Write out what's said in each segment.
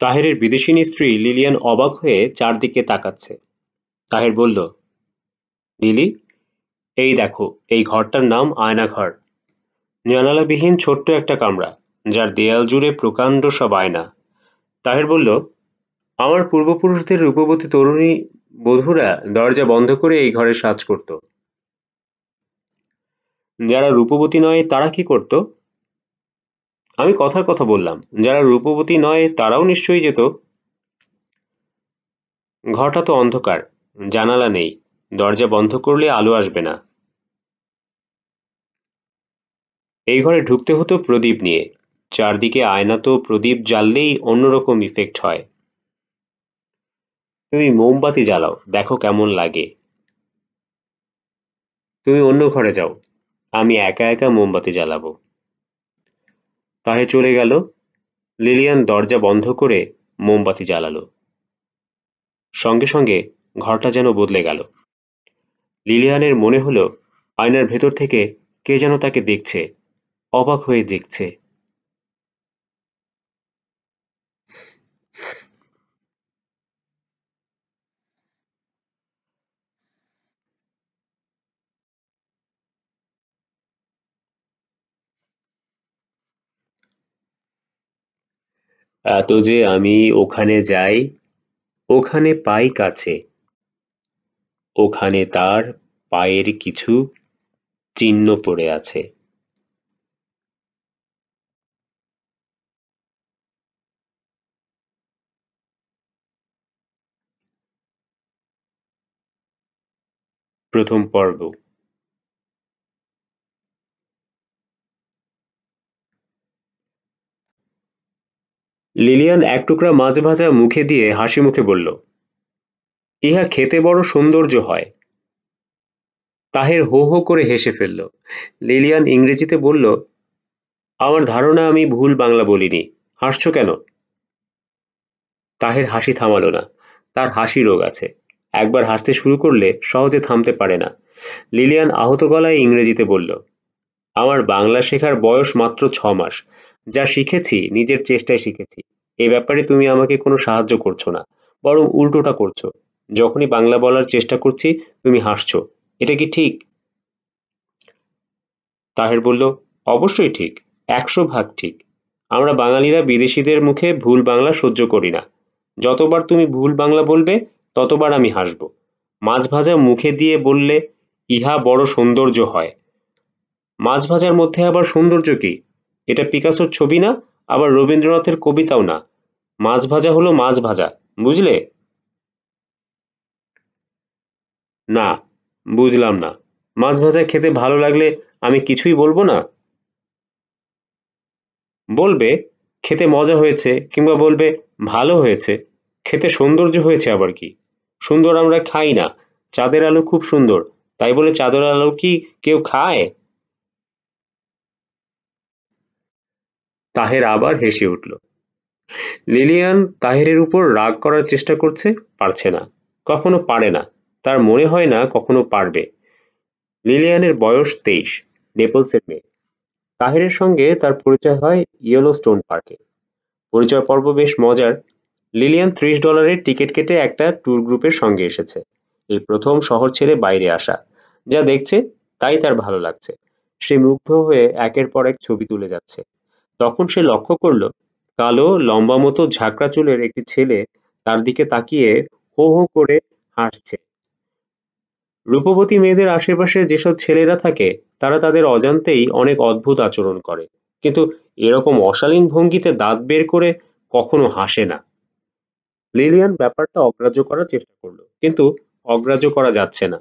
তাহেরের বিদেশিনী স্ত্রী লিলিয়ান অবাক হয়ে চারদিকে তাকাচ্ছে। তাহের বলল, লিলি, এই দেখো, এই ঘরটার নাম আয়নাঘর। জানালাবিহীন ছোট্ট একটা কামরা, যার দেয়াল জুড়ে প্রকাণ্ড সব আয়না। তাহের বলল, আমার পূর্বপুরুষদের রূপবতী তরুণী বধূরা দরজা বন্ধ করে এই ঘরের সাজ করত। যারা রূপবতী নয় তারা কি করত? আমি কথার কথা বললাম, যারা রূপবতী নয় তারাও নিশ্চয়ই যেত। ঘরটা তো অন্ধকার, জানালা নেই, দরজা বন্ধ করলে আলো আসবে না। এই ঘরে ঢুকতে হতো প্রদীপ নিয়ে। চারদিকে আয়না, তো প্রদীপ জ্বাললেই অন্যরকম ইফেক্ট হয়। তুমি মোমবাতি জ্বালাও, দেখো কেমন লাগে। তুমি অন্য ঘরে যাও, আমি একা একা মোমবাতি জ্বালাবো। তাহে চলে গেল। লিলিয়ান দরজা বন্ধ করে মোমবাতি জ্বালালো। সঙ্গে সঙ্গে ঘরটা যেন বদলে গেল। লিলিয়ানের মনে হলো আয়নার ভেতর থেকে কে যেন তাকে দেখছে, অবাক হয়ে দেখছে। এত যে আমি ওখানে যাই, ওখানে পাই কাছে, ওখানে তার পায়ের কিছু চিহ্ন পড়ে আছে। প্রথম পর্ব। লিলিয়ান এক টুকরা মাছ ভাজা মুখে দিয়ে হাসি মুখে বলল, ইহা খেতে বড় সৌন্দর্য হয়। তাহের হো হো করে হেসে ফেলল। লিলিয়ান ইংরেজিতে বলল, আমার ধারণা আমি ভুল বাংলা বলিনি, হাসছো কেন? তাহের হাসি থামালো না। তার হাসি রোগ আছে, একবার হাসতে শুরু করলে সহজে থামতে পারে না। লিলিয়ান আহত গলায় ইংরেজিতে বলল, আমার বাংলা শেখার বয়স মাত্র 6 মাস। যা শিখেছি নিজের চেষ্টায় শিখেছি। এ ব্যাপারে তুমি আমাকে কোনো সাহায্য করছো না, বরং উল্টোটা করছো। যখনই বাংলা বলার চেষ্টা করছি তুমি হাসছো। এটা কি ঠিক? তাহের বলল, অবশ্যই ঠিক, 100 ভাগ ঠিক। আমরা বাঙালিরা বিদেশিদের মুখে ভুল বাংলা সহ্য করি না। যতবার তুমি ভুল বাংলা বলবে ততবার আমি হাসব। মাছ ভাজা মুখে দিয়ে বললে, ইহা বড় সৌন্দর্য হয়। মাছ ভাজার মধ্যে আবার সৌন্দর্য কি? এটা পিকাসোর ছবি না, আবার রবীন্দ্রনাথের কবিতাও না। মাছ ভাজা হলো মাছ ভাজা, বুঝলে? না, বুঝলাম না। মাছ ভাজা খেতে ভালো লাগলে আমি কিছুই বলবো না? বলবে খেতে মজা হয়েছে, কিংবা বলবে ভালো হয়েছে। খেতে সৌন্দর্য হয়েছে আবার কি? সুন্দর আমরা খাই না। চাঁদের আলো খুব সুন্দর, তাই বলে চাঁদের আলো কি কেউ খায়? তাহের আবার হেসে উঠল। লিলিয়ান তাহেরের উপর রাগ করার চেষ্টা করছে, পারছে না। কখনো পারে না। তার মনে হয় না কখনো পারবে। লিলিয়ানের বয়স 23, নেপলসের মেয়ে। তাহেরের সঙ্গে তার পরিচয় হয় ইয়েলোস্টোন পার্কে। পরিচয় পর্ব বেশ মজার। লিলিয়ান $30 টিকিট কেটে একটা ট্যুর গ্রুপের সঙ্গে এসেছে। এই প্রথম শহর ছেড়ে বাইরে আসা। যা দেখছে তাই তার ভালো লাগছে। সে মুগ্ধ হয়ে একের পর এক ছবি তুলে যাচ্ছে। তখন সে লক্ষ্য করল কালো লম্বা মতো ঝাঁকড়া চুলের একটি ছেলে তার দিকে তাকিয়ে হো হো করে হাসছে। রূপবতী মেয়েদের আশেপাশে যেসব ছেলেরা থাকে তারা তাদের অজান্তেই অনেক অদ্ভুত আচরণ করে, কিন্তু এরকম অশালীন ভঙ্গিতে দাঁত বের করে কখনো হাসে না। লিলিয়ান ব্যাপারটা অগ্রাহ্য করার চেষ্টা করলো, কিন্তু অগ্রাহ্য করা যাচ্ছে না।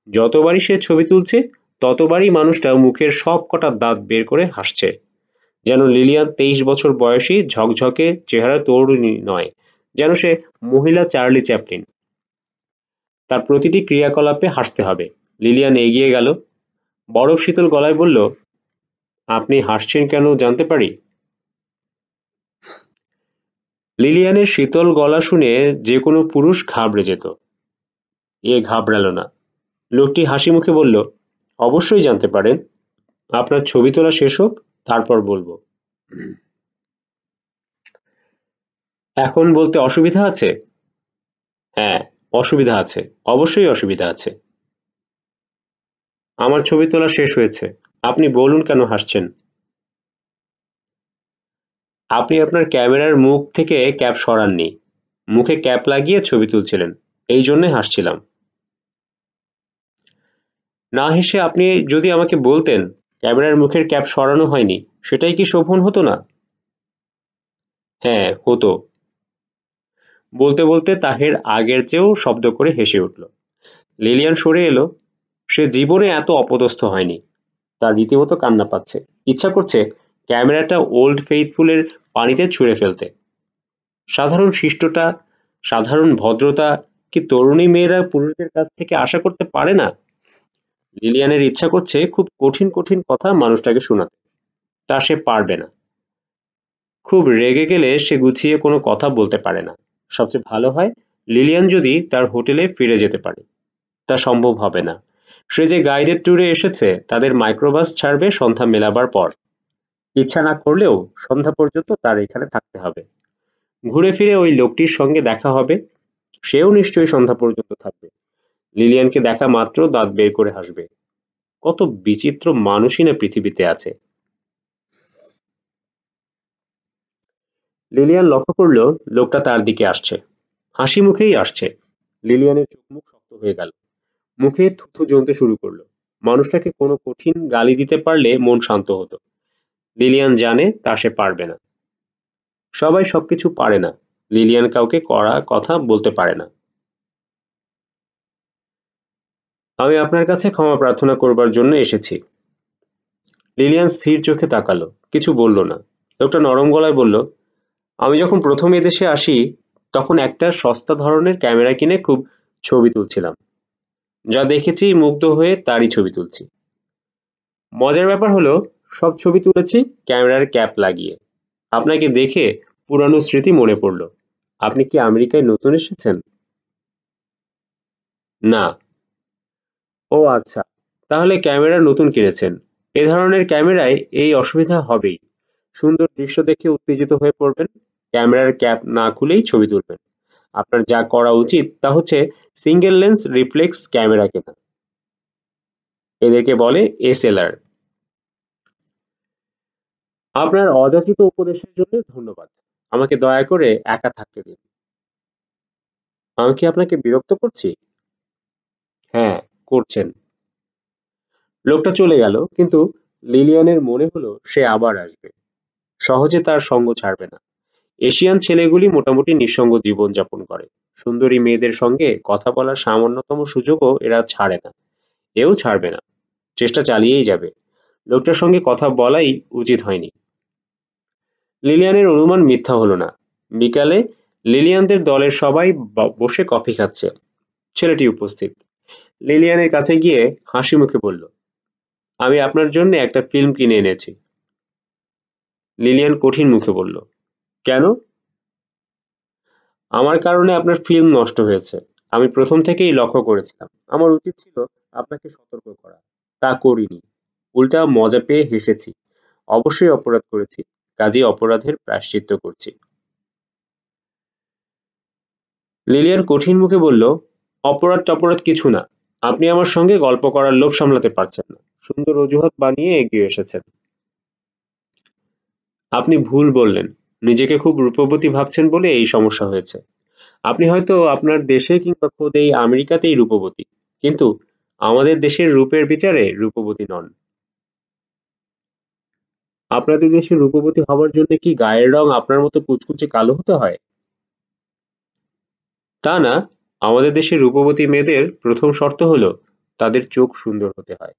যতবারই সে ছবি তুলছে ততবারই মানুষটা মুখের সব কটা দাঁত বের করে হাসছে। যেন লিলিয়ান 23 বছর বয়সী ঝকঝকে চেহারা তরুণী নয়, যেন সে মহিলা চার্লি চ্যাপলিন। তার প্রতিটি ক্রিয়াকলাপে হাসতে হবে। লিলিয়ান এগিয়ে গেল, বরফ শীতল গলায় বলল, আপনি হাসছেন কেন জানতে পারি? লিলিয়ানের শীতল গলা শুনে যে কোনো পুরুষ ঘাবড়ে যেত। এ ঘাবড়ালো না। লোকটি হাসি মুখে বলল, অবশ্যই জানতে পারেন। আপনার ছবি তোলা শেষ হোক, তারপর বলবো। এখন বলতে অসুবিধা আছে? হ্যাঁ, অসুবিধা আছে। অবশ্যই অসুবিধা আছে। আমার ছবি তোলা শেষ হয়েছে। আপনি বলুন কেন হাসছেন? আপনি আপনার ক্যামেরার মুখ থেকে ক্যাপ সরাননি। মুখে ক্যাপ লাগিয়ে ছবি তুলছিলেন। এই জন্যে হাসছিলাম। না হেসে আপনি যদি আমাকে বলতেন ক্যামেরার মুখের ক্যাপ সরানো হয়নি, সেটাই কি শোভন হতো না? হ্যাঁ, হতো। বলতে বলতে তাহের আগের চেয়েও শব্দ করে হেসে উঠল। লিলিয়ান সরে এলো। সে জীবনে এত অপদস্থ হয়নি। তার রীতিমতো কান্না পাচ্ছে। ইচ্ছা করছে ক্যামেরাটা ওল্ড ফেইথফুলের পানিতে ছুঁড়ে ফেলতে। সাধারণ শিষ্টতা, সাধারণ ভদ্রতা কি তরুণী মেয়েরা পুরুষদের কাছ থেকে আশা করতে পারে না? লিলিয়ানের ইচ্ছা করছে খুব কঠিন কঠিন কথা মানুষটাকে শোনাতে। তা সে পারবে না। খুব রেগে গেলে সে গুছিয়ে কোনো কথা বলতে পারে না। সবচেয়ে ভালো হয় লিলিয়ান যদি তার হোটেলে ফিরে যেতে পারে। তা সম্ভব হবে না। সে যে গাইডেড ট্যুরে এসেছে তাদের মাইক্রোবাস ছাড়বে সন্ধ্যা মেলাবার পর। ইচ্ছা না করলেও সন্ধ্যা পর্যন্ত তার এখানে থাকতে হবে। ঘুরে ফিরে ওই লোকটির সঙ্গে দেখা হবে। সেও নিশ্চয়ই সন্ধ্যা পর্যন্ত থাকবে। লিলিয়ানকে দেখা মাত্র দাঁত বের করে হাসবে। কত বিচিত্র মানুষই না পৃথিবীতে আছে। লিলিয়ান লক্ষ্য করল লোকটা তার দিকে আসছে। হাসি মুখেই আসছে। লিলিয়ানের চোখ মুখ শক্ত হয়ে গেল। মুখে থুথু জমতে শুরু করলো। মানুষটাকে কোনো কঠিন গালি দিতে পারলে মন শান্ত হতো। লিলিয়ান জানে তা সে পারবে না। সবাই সবকিছু পারে না। লিলিয়ান কাউকে কড়া কথা বলতে পারে না। আমি আপনার কাছে ক্ষমা প্রার্থনা করবার জন্য এসেছি। লিলিয়ান স্থির চোখে তাকালো। কিছু বলল না। লোকটা নরম গলায় বলল, আমি যখন প্রথম এদেশে আসি তখন একটা সস্তা ধরনের ক্যামেরা কিনে খুব ছবি তুলছিলাম। যা দেখেছি মুগ্ধ হয়ে তারই ছবি তুলছি। মজার ব্যাপার হলো সব ছবি তুলেছি ক্যামেরার ক্যাপ লাগিয়ে। আপনাকে দেখে পুরানো স্মৃতি মনে পড়ল। আপনি কি আমেরিকায় নতুন এসেছেন? না। ও আচ্ছা। তাহলে ক্যামেরা নতুন কিনেছেন। এ ধরনের ক্যামেরায় এই অসুবিধা হবেই। সুন্দর দৃশ্য দেখে উত্তেজিত হয়ে পড়বেন। ক্যামেরার ক্যাপ না খুলেই ছবি তুলবেন। আপনার যা করা উচিত তা হচ্ছে সিঙ্গেল লেন্স রিফ্লেক্স ক্যামেরা কেনা। এদেরকে বলে এসএলআর। আপনার অযাচিত উপদেশের জন্য ধন্যবাদ। আমাকে দয়া করে একা থাকতে দিন। আমি কি আপনাকে বিরক্ত করছি? হ্যাঁ, করছেন। লোকটা চলে গেল, কিন্তু লিলিয়ানের মনে হলো সে আবার আসবে। সহজে তার সঙ্গ ছাড়বে না। এশিয়ান ছেলেগুলি মোটামুটি নিঃসঙ্গ জীবন যাপন করে। সুন্দরী মেয়েদের সঙ্গে কথা বলার সামান্যতম সুযোগও এরা ছাড়ে না। এও ছাড়বে না। চেষ্টা চালিয়েই যাবে। লোকটার সঙ্গে কথা বলাই উচিত হয়নি। লিলিয়ানের অনুমান মিথ্যা হলো না। বিকালে লিলিয়ানদের দলের সবাই বসে কফি খাচ্ছে। ছেলেটি উপস্থিত। লিলিয়ানের কাছে গিয়ে হাসি মুখে বলল, আমি আপনার জন্য একটা ফিল্ম কিনে এনেছি। লিলিয়ান কঠিন মুখে বলল, কেন? আমার কারণে আপনার ফিল্ম নষ্ট হয়েছে। আমি প্রথম থেকেই লক্ষ্য করেছিলাম। আমার উচিত ছিল আপনাকে সতর্ক করা। তা করিনি। উল্টা মজা পেয়ে হেসেছি। অবশ্যই অপরাধ করেছি। কাজেই অপরাধের প্রায়শ্চিত্ত করছি। লিলিয়ান কঠিন মুখে বলল, অপরাধ টপরাধ কিছু না। আপনি আমার সঙ্গে গল্প করার লোভ সামলাতে পারছেন না। সুন্দর অজুহাত বানিয়ে এগিয়ে এসেছেন। আপনি ভুল বললেন। নিজেকে খুব রূপবতী ভাবছেন বলে এই সমস্যা হয়েছে। আপনি হয়তো আপনার দেশে কিংবা খোদ এই আমেরিকাতেই রূপবতী। কিন্তু আমাদের দেশের রূপের বিচারে রূপবতী নন। আপনাদের দেশে রূপবতী হবার জন্য কি গায়ের রং আপনার মতো কুচকুচে কালো হতে হয়? তা না। আমাদের দেশের রূপবতী মেয়েদের প্রথম শর্ত হলো তাদের চোখ সুন্দর হতে হয়।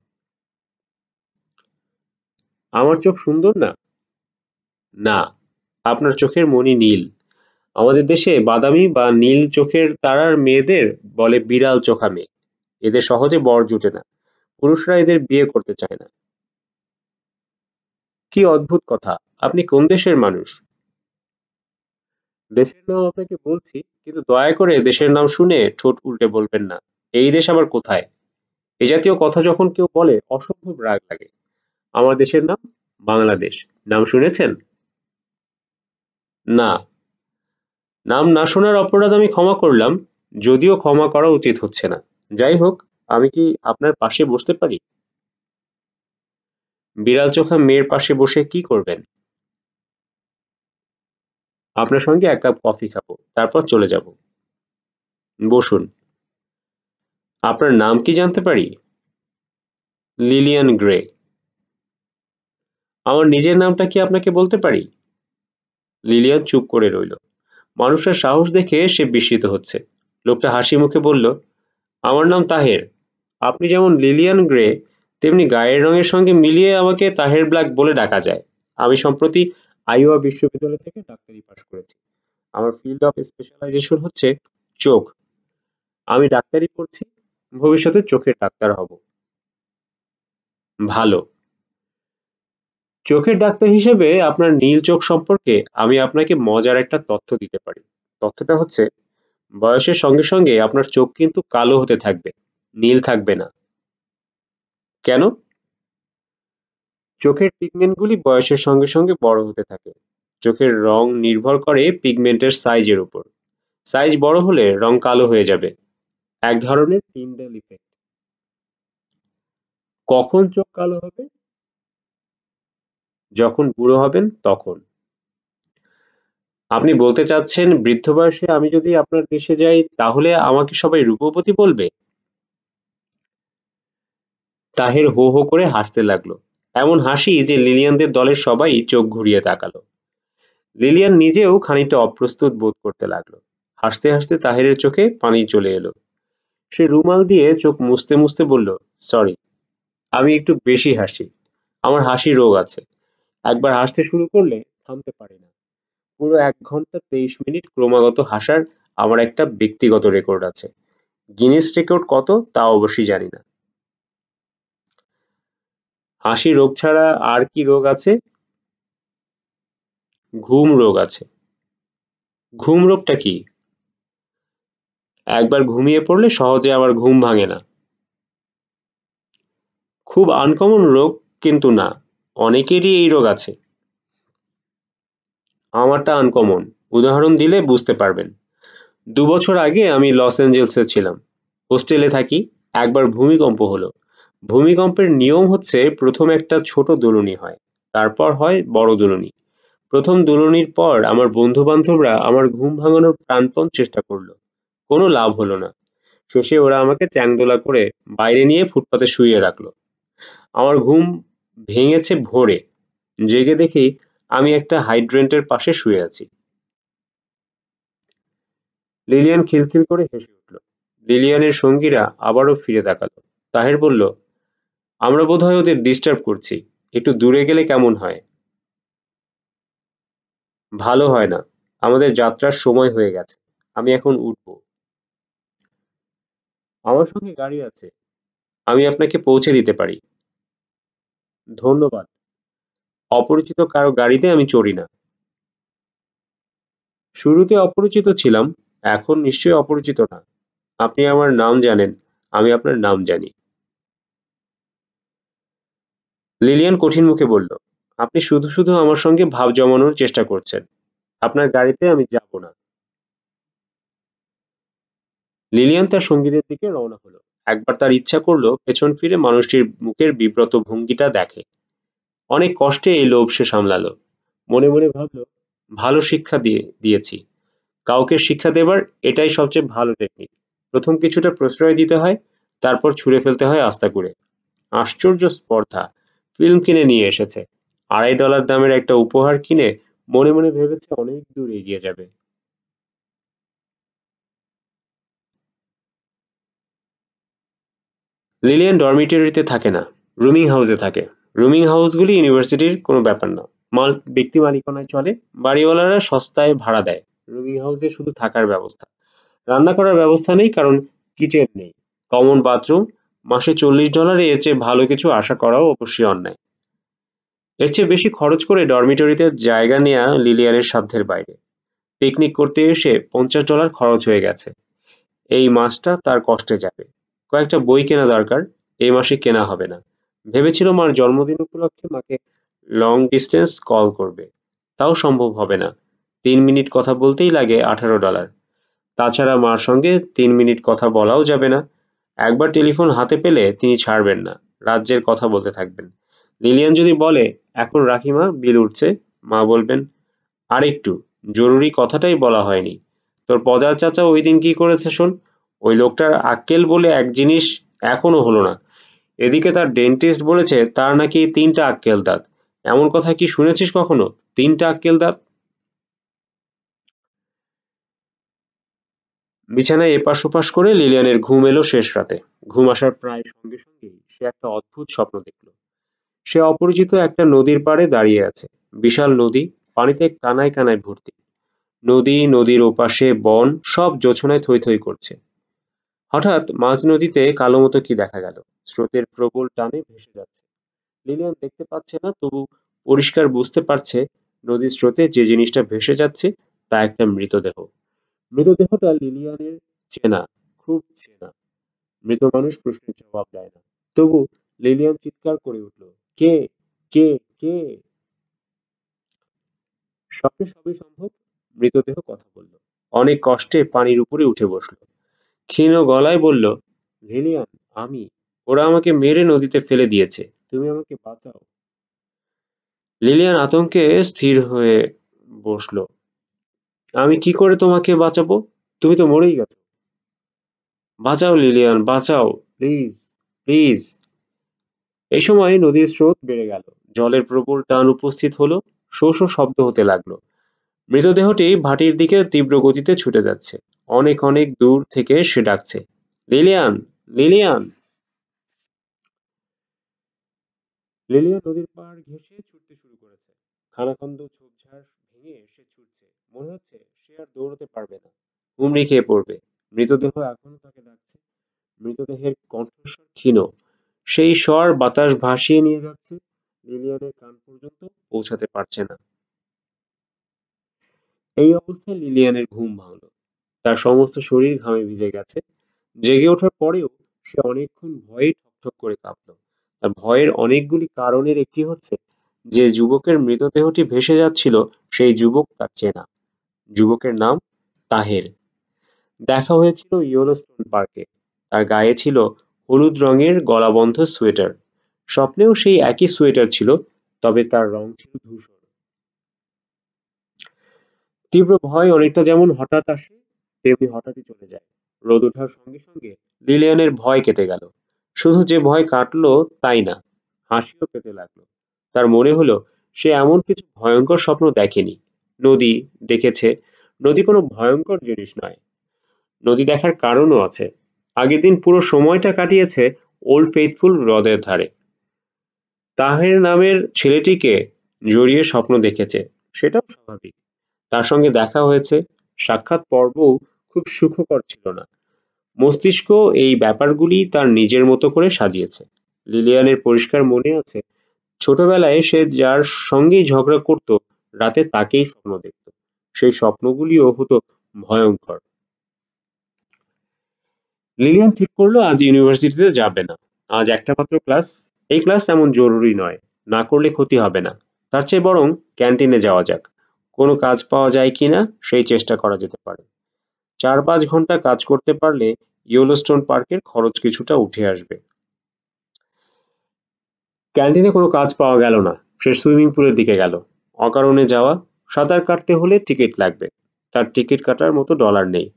আমার চোখ সুন্দর না? না। আপনার চোখের মণি নীল। আমাদের দেশে বাদামি বা নীল চোখের তারার মেয়েদের বলে বিড়াল চোখা মেয়ে। এদের সহজে বর জুটে না। পুরুষরা এদের বিয়ে করতে চায় না। কি অদ্ভুত কথা! আপনি কোন দেশের মানুষ? দেশের নাম আপনাকে বলছি, কিন্তু দয়া করে দেশের নাম শুনে ঠোঁট উল্টে বলবেন না। এই দেশ আবার কোথায়? এ জাতীয় কথা যখন কেউ বলে অসম্ভব রাগ লাগে। আমার দেশের নাম বাংলাদেশ। নাম শুনেছেন? না। নাম না শোনার অপরাধ আমি ক্ষমা করলাম, যদিও ক্ষমা করা উচিত হচ্ছে না। যাই হোক, আমি কি আপনার পাশে বসতে পারি? বিড়াল চোখা মেয়ের পাশে বসে কি করবেন? আপনার সঙ্গে এক কাপ কফি খাবো, তারপর চলে যাব। বসুন। আপনার নাম কি জানতে পারি? Lilian grey. আমার নিজের নামটা কি আপনাকে বলতে পারি? লিলিয়ান চুপ করে রইল। মানুষের সাহস দেখে সে বিস্মিত হচ্ছে। লোকটা হাসি মুখে বলল, আমার নাম তাহের। আপনি যেমন লিলিয়ান গ্রে, তেমনি গায়ের রঙের সঙ্গে মিলিয়ে আমাকে তাহের ব্ল্যাক বলে ডাকা যায়। আমি সম্প্রতি আইওয়া বিশ্ববিদ্যালয় থেকে ডাক্তারি পাশ করেছি। আমার ফিল্ড অফ স্পেশালাইজেশন হচ্ছে চোখ। আমি ডাক্তারি পড়ছি, ভবিষ্যতে চোখের ডাক্তার হব। ভালো। চোখের ডাক্তার হিসেবে আপনার নীল চোখ সম্পর্কে আমি আপনাকে মজার একটা তথ্য দিতে পারি। তথ্যটা হচ্ছে, বয়সের সঙ্গে সঙ্গে আপনার চোখ কিন্তু কালো হতে থাকবে, নীল থাকবে না। কেন? চোখের পিগমেন্টগুলি বয়সের সঙ্গে সঙ্গে বড় হতে থাকে। চোখের রং নির্ভর করে পিগমেন্টের সাইজের উপর। সাইজ বড় হলে রং কালো হয়ে যাবে। এক ধরনের টিন্ডেল ইফেক্ট। কখন চোখ কালো হবে? যখন বুড়ো হবেন তখন। আপনি বলতে চাচ্ছেন বৃদ্ধ বয়সে আমি যদি আপনার দেশে যাই তাহলে আমাকে সবাই রূপবতী বলবে? তাহের হো হো করে হাসতে লাগলো, এমন হাসি যে লিলিয়ানদের দলের সবাই চোখ ঘুরিয়ে তাকালো। লিলিয়ান নিজেও খানিকটা অপ্রস্তুত বোধ করতে লাগলো। হাসতে হাসতে তাহেরের চোখে পানি চলে এলো। সে রুমাল দিয়ে চোখ মুছতে মুছতে বলল, সরি, আমি একটু বেশি হাসি। আমার হাসি রোগ আছে। একবার হাসতে শুরু করলে থামতে পারি না। পুরো ১ ঘন্টা ২৩ মিনিট ক্রমাগত হাসার আমার একটা ব্যক্তিগত রেকর্ড আছে। গিনেস রেকর্ড কত তা অবশ্যই জানি না। হাসি রোগ ছাড়া আর কি রোগ আছে? ঘুম রোগ আছে। ঘুম রোগটা কি? একবার ঘুমিয়ে পড়লে সহজে আবার ঘুম ভাঙে না। খুব আনকমন রোগ কিন্তু না, অনেকেরই এই রোগ আছে। আমারটা আনকমন। উদাহরণ দিলে বুঝতে পারবেন। ২ বছর আগে আমি লস এঞ্জেলসে ছিলাম। হোস্টেলে থাকি। একবার ভূমিকম্প হলো। ভূমিকম্পের নিয়ম হচ্ছে প্রথম একটা ছোট দোলনি হয়, তারপর হয় বড় দোলনি। প্রথম দোলনির পর আমার বন্ধু বান্ধবরা আমার ঘুম ভাঙানোর প্রাণপণ চেষ্টা করলো। কোনো লাভ হলো না। শেষে ওরা আমাকে চ্যাংদোলা করে বাইরে নিয়ে ফুটপাতে শুইয়ে রাখলো। আমার ঘুম ভেঙেছে ভোরে। জেগে দেখি আমি একটা হাইড্রেন্টের পাশে শুয়ে আছি। লিলিয়ান খিলখিল করে হেসে উঠল। লিলিয়ানের সঙ্গীরা আবারও ফিরে তাকালো। তাহের বলল, আমরা বোধহয় ওদের ডিস্টার্ব করছি। একটু দূরে গেলে কেমন হয়? ভালো হয় না। আমাদের যাত্রার সময় হয়ে গেছে। আমি এখন উঠবো। আমার সঙ্গে গাড়ি আছে। আমি আপনাকে পৌঁছে দিতে পারি। ধন্যবাদ। অপরিচিত কারো গাড়িতে আমি চড়ি না। শুরুতে অপরিচিত ছিলাম, এখন নিশ্চয়ই অপরিচিত না। আপনি আমার নাম জানেন, আমি আপনার নাম জানি। লিলিয়ান কঠিন মুখে বলল, আপনি শুধু শুধু আমার সঙ্গে ভাব জমানোর চেষ্টা করছেন। আপনার গাড়িতে আমি যাব না। লিলিয়ান তার সঙ্গীদের দিকে রওনা হলো। একবার তার ইচ্ছা করলো পেছন ফিরে মানুষটির মুখের বিব্রত ভঙ্গিটা দেখে। অনেক কষ্টে এই লোভ সে সামলালো। মনে মনে ভাবলো, ভালো শিক্ষা দিয়েছি। কাউকে শিক্ষা দেবার এটাই সবচেয়ে ভালো টেকনিক। প্রথম কিছুটা প্রশ্রয় দিতে হয়, তারপর ছুঁড়ে ফেলতে হয় আস্তা করে। আশ্চর্য স্পর্ধা! ফিল্ম কিনে নিয়ে এসেছে। $২৫ দামের একটা উপহার কিনে মনে মনে ভেবেছে অনেক দূর এগিয়ে যাবে। লিলিয়ান ডরমিটরিতে থাকে না, রুমিং হাউসে থাকে। রুমিং হাউসগুলি ইউনিভার্সিটির কোনো ব্যাপার না। ব্যক্তি মালিকানায় চলে। বাড়িওয়ালারা সস্তায় ভাড়া দেয়। রুমিং হাউসে শুধু থাকার ব্যবস্থা। রান্না করার ব্যবস্থা নেই, কারণ কিচেন নেই। Common bathroom. মাসে $৪০ এর চেয়ে ভালো কিছু আশা করাও অবশ্যই অন্যায়। এর চেয়ে বেশি খরচ করে ডরমিটরিতে জায়গা নেয়া লিলিয়ানের সাধ্যের বাইরে। পিকনিক করতে এসে $৫০ খরচ হয়ে গেছে। এই মাসটা তার কষ্টে যাবে। কয়েকটা বই কেনা দরকার, এই মাসে কেনা হবে না। ভেবেছিল মার জন্মদিন উপলক্ষে মাকে লং ডিস্টেন্স কল করবে, তাও সম্ভব হবে না। 3 মিনিট কথা বলতেই লাগে $18। তাছাড়া মার সঙ্গে 3 মিনিট কথা বলাও যাবে না। একবার টেলিফোন হাতে পেলে তিনি ছাড়বেন না, রাজ্যের কথা বলতে থাকবেন। লিলিয়ান যদি বলে, এখন রাখি মা, বিল উঠছে, মা বলবেন, আরেকটু, জরুরি কথাটাই বলা হয়নি। তোর পদার চাচা ওই দিন কি করেছে শোন, ওই লোকটার আক্কেল বলে এক জিনিস এখনো হলো না। এদিকে তার ডেন্টিস্ট বলেছে তার নাকি 3টা আক্কেল দাঁত। এমন কথা কি শুনেছিস কখনো? 3টা আক্কেল দাঁত? বিছানায় এপাশ ওপাশ করে লিলিয়ানের ঘুম এলো শেষ রাতে। ঘুম আসার প্রায় সঙ্গে সঙ্গেই সে একটা অদ্ভুত স্বপ্ন দেখল। সে অপরিচিত একটা নদীর পাড়ে দাঁড়িয়ে আছে। বিশাল নদী, পানিতে কানায় কানায় ভর্তি। নদী, নদীর ওপাশে বন, সব জোছনায় থই থই করছে। হঠাৎ মাঝ নদীতে কালো মতো কি দেখা গেল, স্রোতের প্রবল টানে ভেসে যাচ্ছে। লিলিয়ান দেখতে পাচ্ছে না, তবু পরিষ্কার বুঝতে পারছে নদীর স্রোতে যে জিনিসটা ভেসে যাচ্ছে তা একটা মৃতদেহ। মৃতদেহটা লিলিয়ানের চেনা, খুব চেনা। মৃত মানুষ প্রশ্নের জবাব দেয় না, তবু লিলিয়ান চিৎকার করে উঠল, কে, কে, কে? স্বপ্নে সবই সম্ভব। মৃতদেহ কথা বলল, অনেক কষ্টে পানির উপরে উঠে বসলো, ক্ষীণ গলায় বলল, লিলিয়ান, আমি, ওরা আমাকে মেরে নদীতে ফেলে দিয়েছে, তুমি আমাকে বাঁচাও। লিলিয়ান আতঙ্কে স্থির হয়ে বসলো। আমি কি করে তোমাকে বাঁচাবো? তুমি তো মরেই গেছো। বাঁচাও লিলিয়ান, বাঁচাও, প্লিজ, প্লিজ। এই সময় নদীর স্রোত বেড়ে গেল, জলের প্রবল টান উপস্থিত হলো, শো শো শব্দ হতে লাগলো। মৃতদেহটি ভাটির দিকে তীব্র গতিতে ছুটে যাচ্ছে। অনেক অনেক দূর থেকে সে ডাকছে, লিলিয়ান, লিলিয়ান। লিলিয়ান নদীর পাড় ঘেঁষে ছুটতে শুরু করেছে। খানাখন্দ ঝোপঝাড় ভেঙে সে ছুটছে, মনে হচ্ছে সে আর দৌড়তে পারবে না, হুমড়ি খেয়ে পড়বে। মৃতদেহ এখনো তাকে ডাকছে, মৃতদেহের কণ্ঠস্বর ক্ষীণ, সেই স্বর বাতাস ভাসিয়ে নিয়ে যাচ্ছে, লিলিয়ানের কান পর্যন্ত পৌঁছাতে পারছে না। এই অবস্থায় লিলিয়ানের ঘুম ভাঙল। তার সমস্ত শরীর ঘামে ভিজে গেছে। জেগে ওঠার পরেও সে অনেকক্ষণ ভয়ে ঠকঠক করে কাঁপল। আর ভয়ের অনেকগুলি কারণের একটি হচ্ছে, যে যুবকের মৃতদেহটি ভেসে যাচ্ছিল সেই যুবক তার চেনা। যুবকের নাম তাহের। দেখা হয়েছিল ইয়েলোস্টোন পার্কে। তার গায়ে ছিল হলুদ রঙের গলাবন্ধ সোয়েটার। স্বপ্নেও সেই একই সোয়েটার ছিল, তবে তার রং ছিল ধূসর। তীব্র ভয় অনেকটা যেমন হঠাৎ আসে, তেমনি হঠাৎই চলে যায়। রোদ ওঠার সঙ্গে সঙ্গে লিলিয়ানের ভয় কেটে গেল। শুধু যে ভয় কাটলো তাই না, হাসিও পেতে লাগলো। তার মনে হলো সে এমন কিছু ভয়ঙ্কর স্বপ্ন দেখেনি। নদী দেখেছে, নদী কোনো ভয়ঙ্কর জিনিস নয়। নদী দেখার কারণও আছে। আগের দিন পুরো সময়টা কাটিয়েছে ওল্ড ফেইথফুল হ্রদের ধারে। তাহের নামের ছেলেটিকে জড়িয়ে স্বপ্ন দেখেছে, সেটাও স্বাভাবিক। তার সঙ্গে দেখা হয়েছে, সাক্ষাৎ পর্বও খুব সুখকর ছিল না। মস্তিষ্ক এই ব্যাপারগুলি তার নিজের মতো করে সাজিয়েছে। লিলিয়ানের পরিষ্কার মনে আছে, ছোটবেলায় সে যার সঙ্গেই ঝগড়া করত, রাতে তাকেই স্বপ্ন দেখত। সেই স্বপ্নগুলিও হতো ভয়ঙ্কর। লিলিয়ান ঠিক করলো আজ ইউনিভার্সিটিতে যাবে না। আজ একটা মাত্র ক্লাস, এই ক্লাস এমন জরুরি নয়, না করলে ক্ষতি হবে না। তার চেয়ে বরং ক্যান্টিনে যাওয়া যাক, কোনো কাজ পাওয়া যায় কিনা সেই চেষ্টা করা যেতে পারে। 4-5 ঘন্টা কাজ করতে পারলে ইয়েলোস্টোন পার্কের খরচ কিছুটা উঠে আসবে। ক্যান্টিনে কোনো কাজ পাওয়া গেল না। সে সুইমিং পুলের দিকে গেল। অকারণে যাওয়া, সাঁতার কাটতে হলে টিকিট লাগবে। তার টিকিট কাটার মতো ডলার নেই।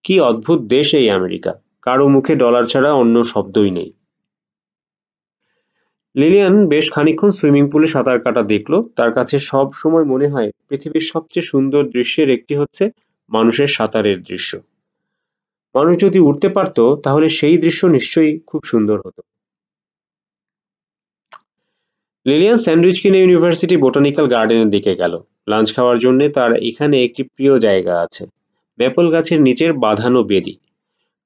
কি অদ্ভুত দেশ এই আমেরিকা, কারো মুখে ডলার ছাড়া অন্য শব্দই নেই। লিলিয়ান বেশ খানিকক্ষণ সুইমিং পুলে সাঁতার কাটা দেখল। তার কাছে সব সময় মনে হয় পৃথিবীর সবচেয়ে সুন্দর দৃশ্যের একটি হচ্ছে মানুষের সাঁতারের দৃশ্য। মানুষ যদি উঠতে পারত তাহলে সেই দৃশ্য নিশ্চয়ই খুব সুন্দর হতো। লিলিয়ান স্যান্ডউইচ কিনে ইউনিভার্সিটি বোটানিক্যাল গার্ডেনের দিকে গেল। লাঞ্চ খাওয়ার জন্য তার এখানে একটি প্রিয় জায়গা আছে, ম্যাপল গাছের নিচের বাঁধানো বেদি।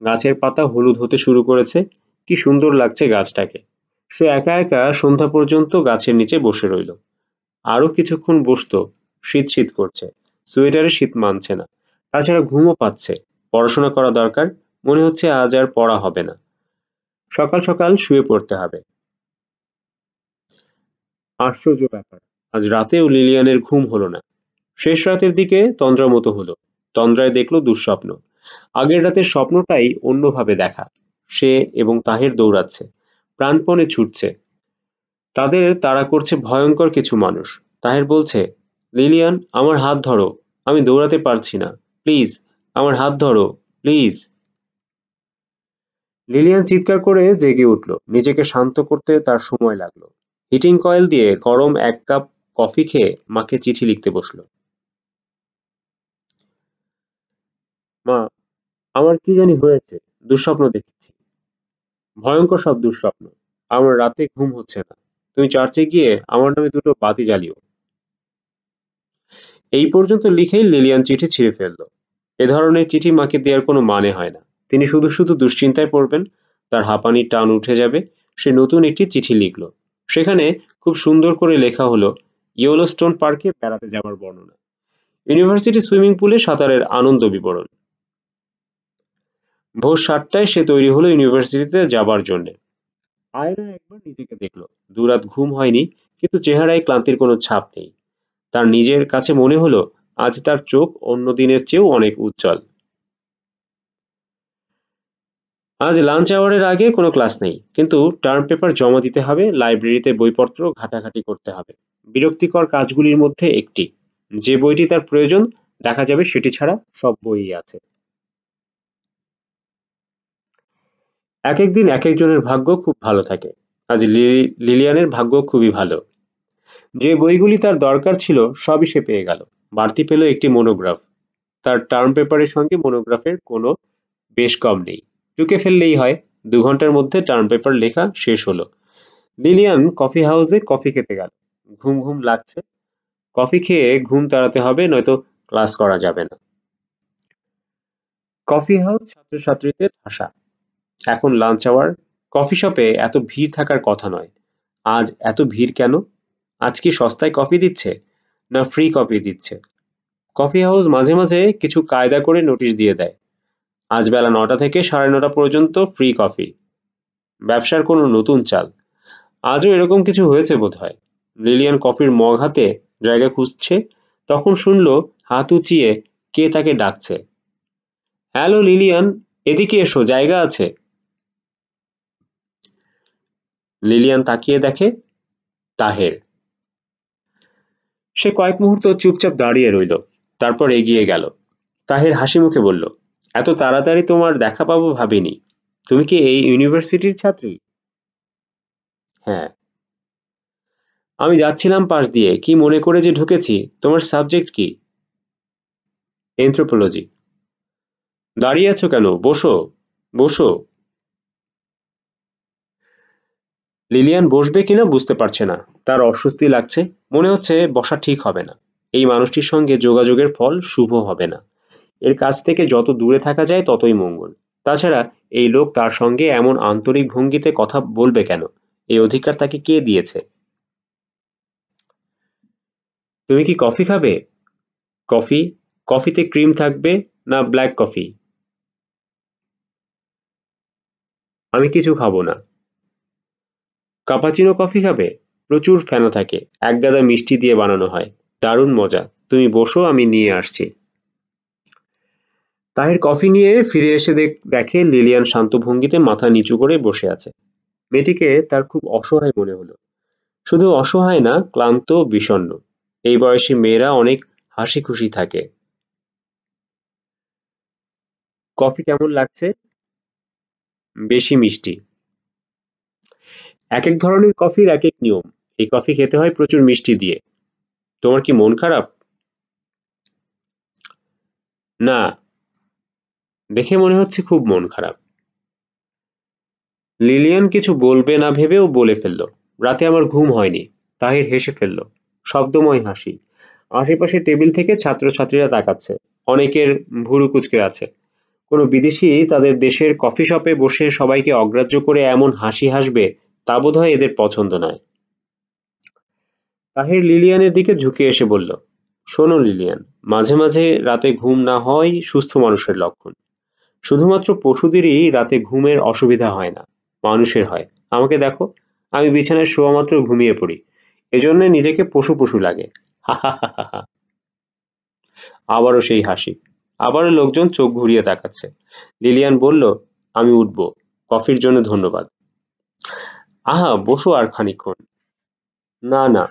গাছের পাতা হলুদ হতে শুরু করেছে, কি সুন্দর লাগছে গাছটাকে। সে একা একা সন্ধ্যা পর্যন্ত গাছের নিচে বসে রইল। আরো কিছুক্ষণ বসতো, শীত শীত করছে, সোয়েটারে শীত মানছে না। তাছাড়া ঘুমও পাচ্ছে, পড়াশোনা করা দরকার, মনে হচ্ছে আজ আর পড়া হবে না, সকাল সকাল শুয়ে পড়তে হবে। আশ্চর্য ব্যাপার, আজ রাতেও লিলিয়ানের ঘুম হলো না। শেষ রাতের দিকে তন্দ্রার মতো হলো। তন্দ্রায় দেখলো দুঃস্বপ্ন। আগের রাতের স্বপ্নটাই অন্যভাবে দেখা। সে এবং তাহের দৌড়াচ্ছে, প্রাণপণে ছুটছে। তাদের তাড়া করছে ভয়ঙ্কর কিছু মানুষ। তাহের বলছে, লিলিয়ান, আমার হাত ধরো, আমি দৌড়াতে পারছি না, প্লিজ, আমার হাত ধরো, প্লিজ। লিলিয়ান চিৎকার করে জেগে উঠল। নিজেকে শান্ত করতে তার সময় লাগলো। হিটিং কয়েল দিয়ে গরম 1 কাপ কফি খেয়ে মাকে চিঠি লিখতে বসলো। মা, আমার কি জানি হয়েছে, দুঃস্বপ্ন দেখেছি, ভয়ঙ্কর সব দুঃস্বপ্ন। আমার রাতে ঘুম হচ্ছে না। তুমি চার্চে গিয়ে আমার নামে 2টো বাতি জ্বালিও। এই পর্যন্ত লিখেই লিলিয়ান চিঠি ছিঁড়ে ফেলল। এ ধরনের চিঠি মাকে দেওয়ার কোনো মানে হয় না। তিনি শুধু শুধু দুশ্চিন্তায় পড়বেন, তার হাঁপানির টান উঠে যাবে। সে নতুন একটি চিঠি লিখল। সেখানে খুব সুন্দর করে লেখা হলো ইয়েলোস্টোন পার্কে বেড়াতে যাওয়ার বর্ণনা, ইউনিভার্সিটি সুইমিং পুলে সাঁতারের আনন্দ বিবরণ। ভোর 7টায় সে তৈরি হলো ইউনিভার্সিটিতে যাবার জন্যে। আয়নায় একবার নিজেকে দেখল। দুরাত ঘুম হয়নি, কিন্তু চেহারায় ক্লান্তির কোনো ছাপ নেই। তার নিজের কাছে মনে হলো আজ তার চোখ অন্য দিনের চেয়েও অনেক উজ্জ্বল। আজ লাঞ্চ আওয়ারের আগে কোনো ক্লাস নেই, কিন্তু টার্ম পেপার জমা দিতে হবে, লাইব্রেরিতে বইপত্র ঘাটাঘাটি করতে হবে। বিরক্তিকর কাজগুলির মধ্যে একটি। যে বইটি তার প্রয়োজন দেখা যাবে সেটি ছাড়া সব বইই আছে। এক এক দিন এক একজনের ভাগ্য খুব ভালো থাকে। আজ লিলিয়ানের ভাগ্য খুবই ভালো। যে বইগুলি তার দরকার ছিল সবই সে পেয়ে গেল। বাড়তি পেল একটি মনোগ্রাফ। তার টার্ম পেপারের সঙ্গে মনোগ্রাফের কোনো বেশ কম নেই। টুকে ফেললেই হয়। 2 ঘন্টার মধ্যে টার্ম পেপার লেখা শেষ হলো। লিলিয়ান কফি হাউসে কফি খেতে গেল। ঘুম ঘুম লাগছে। কফি খেয়ে ঘুম তাড়াতে হবে, নয়তো ক্লাস করা যাবে না। কফি হাউস ছাত্রছাত্রীদের ঠাসা। এখন লাঞ্চ আওয়ার। কফি শপে এত ভিড় থাকার কথা নয়। আজ এত ভিড় কেন? আজ কি সস্তায় কফি দিচ্ছে, না ফ্রি কফি দিচ্ছে? কফি হাউস মাঝে মাঝে কিছু কায়দা করে নোটিশ দিয়ে দেয়। আজ বেলা 9টা থেকে 9:30 পর্যন্ত ফ্রি কফি। ব্যবসার কোনো নতুন চাল। আজও এরকম কিছু হয়েছে বোধহয়। লিলিয়ান কফির মগ হাতে জায়গা খুঁজছে, তখন শুনল হাত উঁচিয়ে কে তাকে ডাকছে। হ্যালো লিলিয়ান, এদিকে এসো, জায়গা আছে। লিলিয়ান তাকিয়ে দেখে তাহের। সে কয়েক মুহূর্ত চুপচাপ দাঁড়িয়ে রইল, তারপর এগিয়ে গেল। তাহের হাসি মুখে বলল, এত তাড়াতাড়ি তোমার দেখা পাবো ভাবিনি। তুমি কি এই ইউনিভার্সিটির ছাত্রী? হ্যাঁ। আমি যাচ্ছিলাম পাশ দিয়ে, কি মনে করে যে ঢুকেছি। তোমার সাবজেক্ট কি? এনথ্রোপোলজি। দাঁড়িয়ে আছো কেন, বসো, বসো। লিলিয়ান বসবে কিনা বুঝতে পারছে না। তার অস্বস্তি লাগছে। মনে হচ্ছে বসা ঠিক হবে না। এই মানুষটির সঙ্গে যোগাযোগের ফল শুভ হবে না। এর কাছ থেকে যত দূরে থাকা যায় ততই মঙ্গল। তাছাড়া এই লোক তার সঙ্গে এমন আন্তরিক ভঙ্গিতে কথা বলবে কেন? এই অধিকার তাকে কে দিয়েছে? তুমি কি কফি খাবে? কফি? কফিতে ক্রিম থাকবে, না ব্ল্যাক কফি? আমি কিছু খাবো না। কাপাচিনো কফি খাবে? প্রচুর ফেনা থাকে, একগাদা মিষ্টি দিয়ে বানানো হয়, দারুণ মজা। তুমি বসো, আমি নিয়ে আসছি। তাহের কফি নিয়ে ফিরে এসে দেখে লিলিয়ান শান্ত ভঙ্গিতে মাথা নিচু করে বসে আছে। মেয়েটিকে তার খুব অসহায় মনে হলো। শুধু অসহায় না, ক্লান্ত, বিষণ্ণ। এই বয়সী মেয়েরা অনেক হাসি খুশি থাকে। কফি কেমন লাগছে? বেশি মিষ্টি। এক এক ধরনের কফির এক এক নিয়ম। এই কফি খেতে হয় প্রচুর মিষ্টি দিয়ে। তোমার কি মন খারাপ? না, দেখে মনে হচ্ছে খুব মন খারাপ। লিলিয়ান কিছু বলবে না ভেবেও বলে ফেলল, রাতে আমার ঘুম হয়নি। তাহির হেসে ফেলল, শব্দময় হাসি। আশেপাশে টেবিল থেকে ছাত্রছাত্রীরা তাকাচ্ছে। অনেকের ভুরু কুঁচকে আছে। কোনো বিদেশি তাদের দেশের কফি শপে বসে সবাইকে অগ্রাহ্য করে এমন হাসি হাসবে, তা বোধহয় এদের পছন্দ নয়। তাহির লিলিয়ানের দিকে ঝুঁকে এসে বলল, শোনো লিলিয়ান, মাঝে মাঝে রাতে ঘুম না হওয়াই সুস্থ মানুষের লক্ষণ। শুধুমাত্র পশুদেরই রাতে ঘুমের অসুবিধা হয় না, মানুষের হয়। আমাকে দেখো, আমি বিছানায় শোয়া মাত্র ঘুমিয়ে পড়ি। এজন্য নিজেকে পশু পশু লাগে। হা হা হা হা। আবারও সেই হাসি। আবারও লোকজন চোখ ঘুরিয়ে তাকাচ্ছে। লিলিয়ান বলল, আমি উঠব। কফির জন্য ধন্যবাদ। আহা, বসো আর খানিকক্ষণ। না না,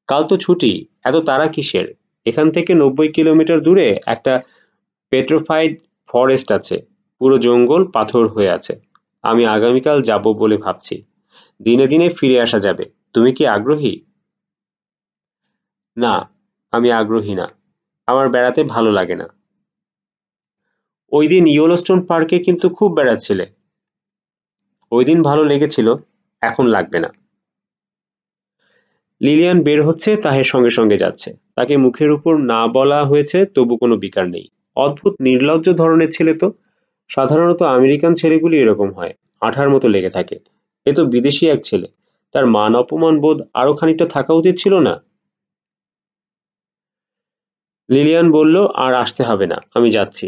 কাল তো ছুটি। এত তাড়া কিসের? এখান থেকে 90 কিলোমিটার দূরে একটা পেট্রোফাইড ফরেস্ট আছে। পুরো জঙ্গল পাথর হয়ে আছে। আমি আগামীকাল যাব বলে ভাবছি। দিনে দিনে ফিরে আসা যাবে। তুমি কি আগ্রহী? না, আমি আগ্রহী না। আমার বেড়াতে ভালো লাগে না। ওই দিন ইয়েলোস্টোন পার্কে কিন্তু খুব বেড়াচ্ছিলে। ওই দিন ভালো লেগেছিল, এখন লাগবে না। লিলিয়ান বের হচ্ছে, তাহের সঙ্গে সঙ্গে যাচ্ছে। তাকে মুখের উপর না বলা হয়েছে, তবু কোনো বিকার নেই। অদ্ভুত নির্লজ্জ ধরনের ছেলে তো। সাধারণত আমেরিকান ছেলেগুলি এরকম হয়, আঠার মতো লেগে থাকে। এ তো বিদেশি এক ছেলে। তার মান অপমান বোধ আরো খানিকটা থাকা উচিত ছিল না? লিলিয়ান বলল, আর আসতে হবে না, আমি যাচ্ছি।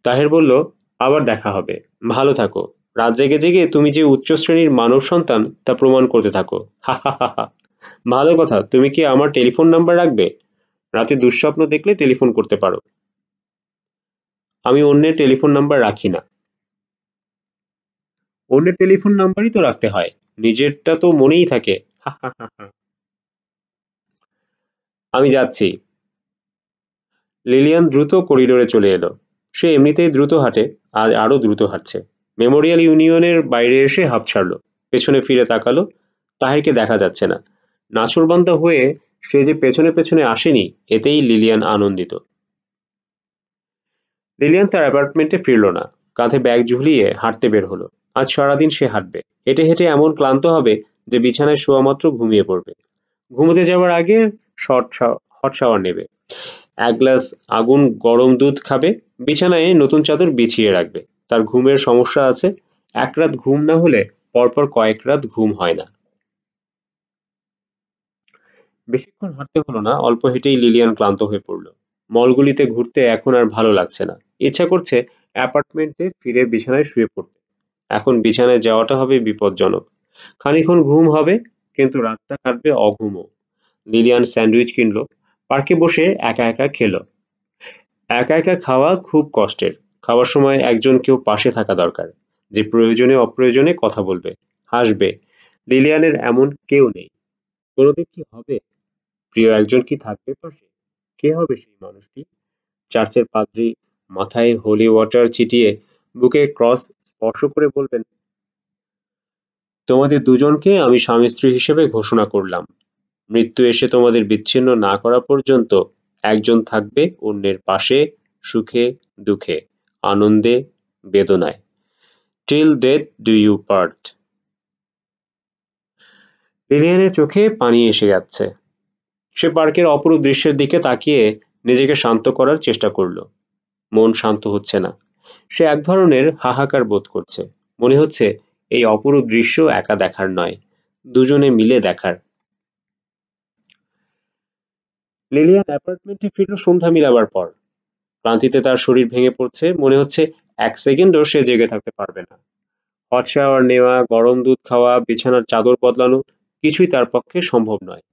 তাহের বলল, আবার দেখা হবে। ভালো থাকো। রাত জেগে জেগে তুমি যে উচ্চ শ্রেণীর মানব সন্তান তা প্রমাণ করতে থাকো। হা হা হা হা। ভালো কথা, তুমি কি আমার টেলিফোন নাম্বার রাখবে? রাতে দুঃস্বপ্ন দেখলে টেলিফোন করতে পারো। আমি অন্যের টেলিফোন নাম্বার রাখি না। অন্যের টেলিফোন নাম্বারই তো রাখতে হয়, নিজেরটা তো মনেই থাকে। হা হা হা হা। আমি যাচ্ছি। লিলিয়ান দ্রুত করিডোরে চলে এলো। সে এমনিতেই দ্রুত হাঁটে, আজ আরো দ্রুত হাঁটছে। মেমোরিয়াল ইউনিয়নের বাইরে এসে হাঁপ ছাড়লো। পেছনে ফিরে তাকালো। তাহেরকে দেখা যাচ্ছে না। নাছোড়বান্দা হয়ে সে যে পেছনে পেছনে আসেনি, এতেই লিলিয়ান আনন্দিত। লিলিয়ান তার অ্যাপার্টমেন্টে ফিরল না। কাঁধে ব্যাগ ঝুলিয়ে হাঁটতে বের হলো। আজ সারাদিন সে হাঁটবে। হেঁটে হেঁটে এমন ক্লান্ত হবে যে বিছানায় শোয়া মাত্র ঘুমিয়ে পড়বে। ঘুমোতে যাওয়ার আগে হট শাওয়ার নেবে। এক গ্লাস আগুন গরম দুধ খাবে। বিছানায় নতুন চাদর বিছিয়ে রাখবে। তার ঘুমের সমস্যা আছে। এক রাত ঘুম না হলে পরপর কয়েক রাত ঘুম হয় না। বেশিক্ষণ হাঁটতে হলো না, অল্প হেঁটেই লিলিয়ান ক্লান্ত হয়ে পড়ল। মলগুলিতে ঘুরতে এখন আর ভালো লাগছে না। ইচ্ছা করছে অ্যাপার্টমেন্টে ফিরে বিছানায় শুয়ে পড়তে। এখন বিছানায় যাওয়াটা হবে বিপজ্জনক। খানিকক্ষণ ঘুম হবে, কিন্তু রাতটা কাটবে অঘুমো। লিলিয়ান স্যান্ডউইচ কিনলো। পার্কে বসে একা একা খেলো। একা একা খাওয়া খুব কষ্টের। খাওয়ার সময় একজন কেউ পাশে থাকা দরকার, যে প্রয়োজনে অপ্রয়োজনে কথা বলবে, হাসবে। লিলিয়ানের এমন কেউ নেই। কোনোদিন কি হবে? প্রিয় একজন কি থাকবে পাশে? কে হবে সেই মানুষটি? চার্চের পাদ্রী মাথায় হোলি ওয়াটার ছিটিয়ে বুকে ক্রস স্পর্শ করে বলবেন, তোমাদের দুজনকে আমি স্বামী স্ত্রী হিসেবে ঘোষণা করলাম। মৃত্যু এসে তোমাদের বিচ্ছিন্ন না করা পর্যন্ত একজন থাকবে অন্যের পাশে, সুখে দুঃখে, আনন্দে বেদনায়। Till death do you part. লিলিয়ানের চোখে পানি এসে যাচ্ছে। সে পার্কের অপরূপ দৃশ্যের দিকে তাকিয়ে নিজেকে শান্ত করার চেষ্টা করল। মন শান্ত হচ্ছে না। সে এক ধরনের হাহাকার বোধ করছে। মনে হচ্ছে এই অপরূপ দৃশ্য একা দেখার নয়, দুজনে মিলে দেখার। লিলিয়ান অ্যাপার্টমেন্টে ফিরল সন্ধ্যা মিলাবার পর। ক্লান্তিতে তার শরীর ভেঙে পড়ছে। মনে হচ্ছে এক সেকেন্ডও সে জেগে থাকতে পারবে না। হট শাওয়ার নেওয়া, গরম দুধ খাওয়া, বিছানার চাদর বদলানো, কিছুই তার পক্ষে সম্ভব নয়।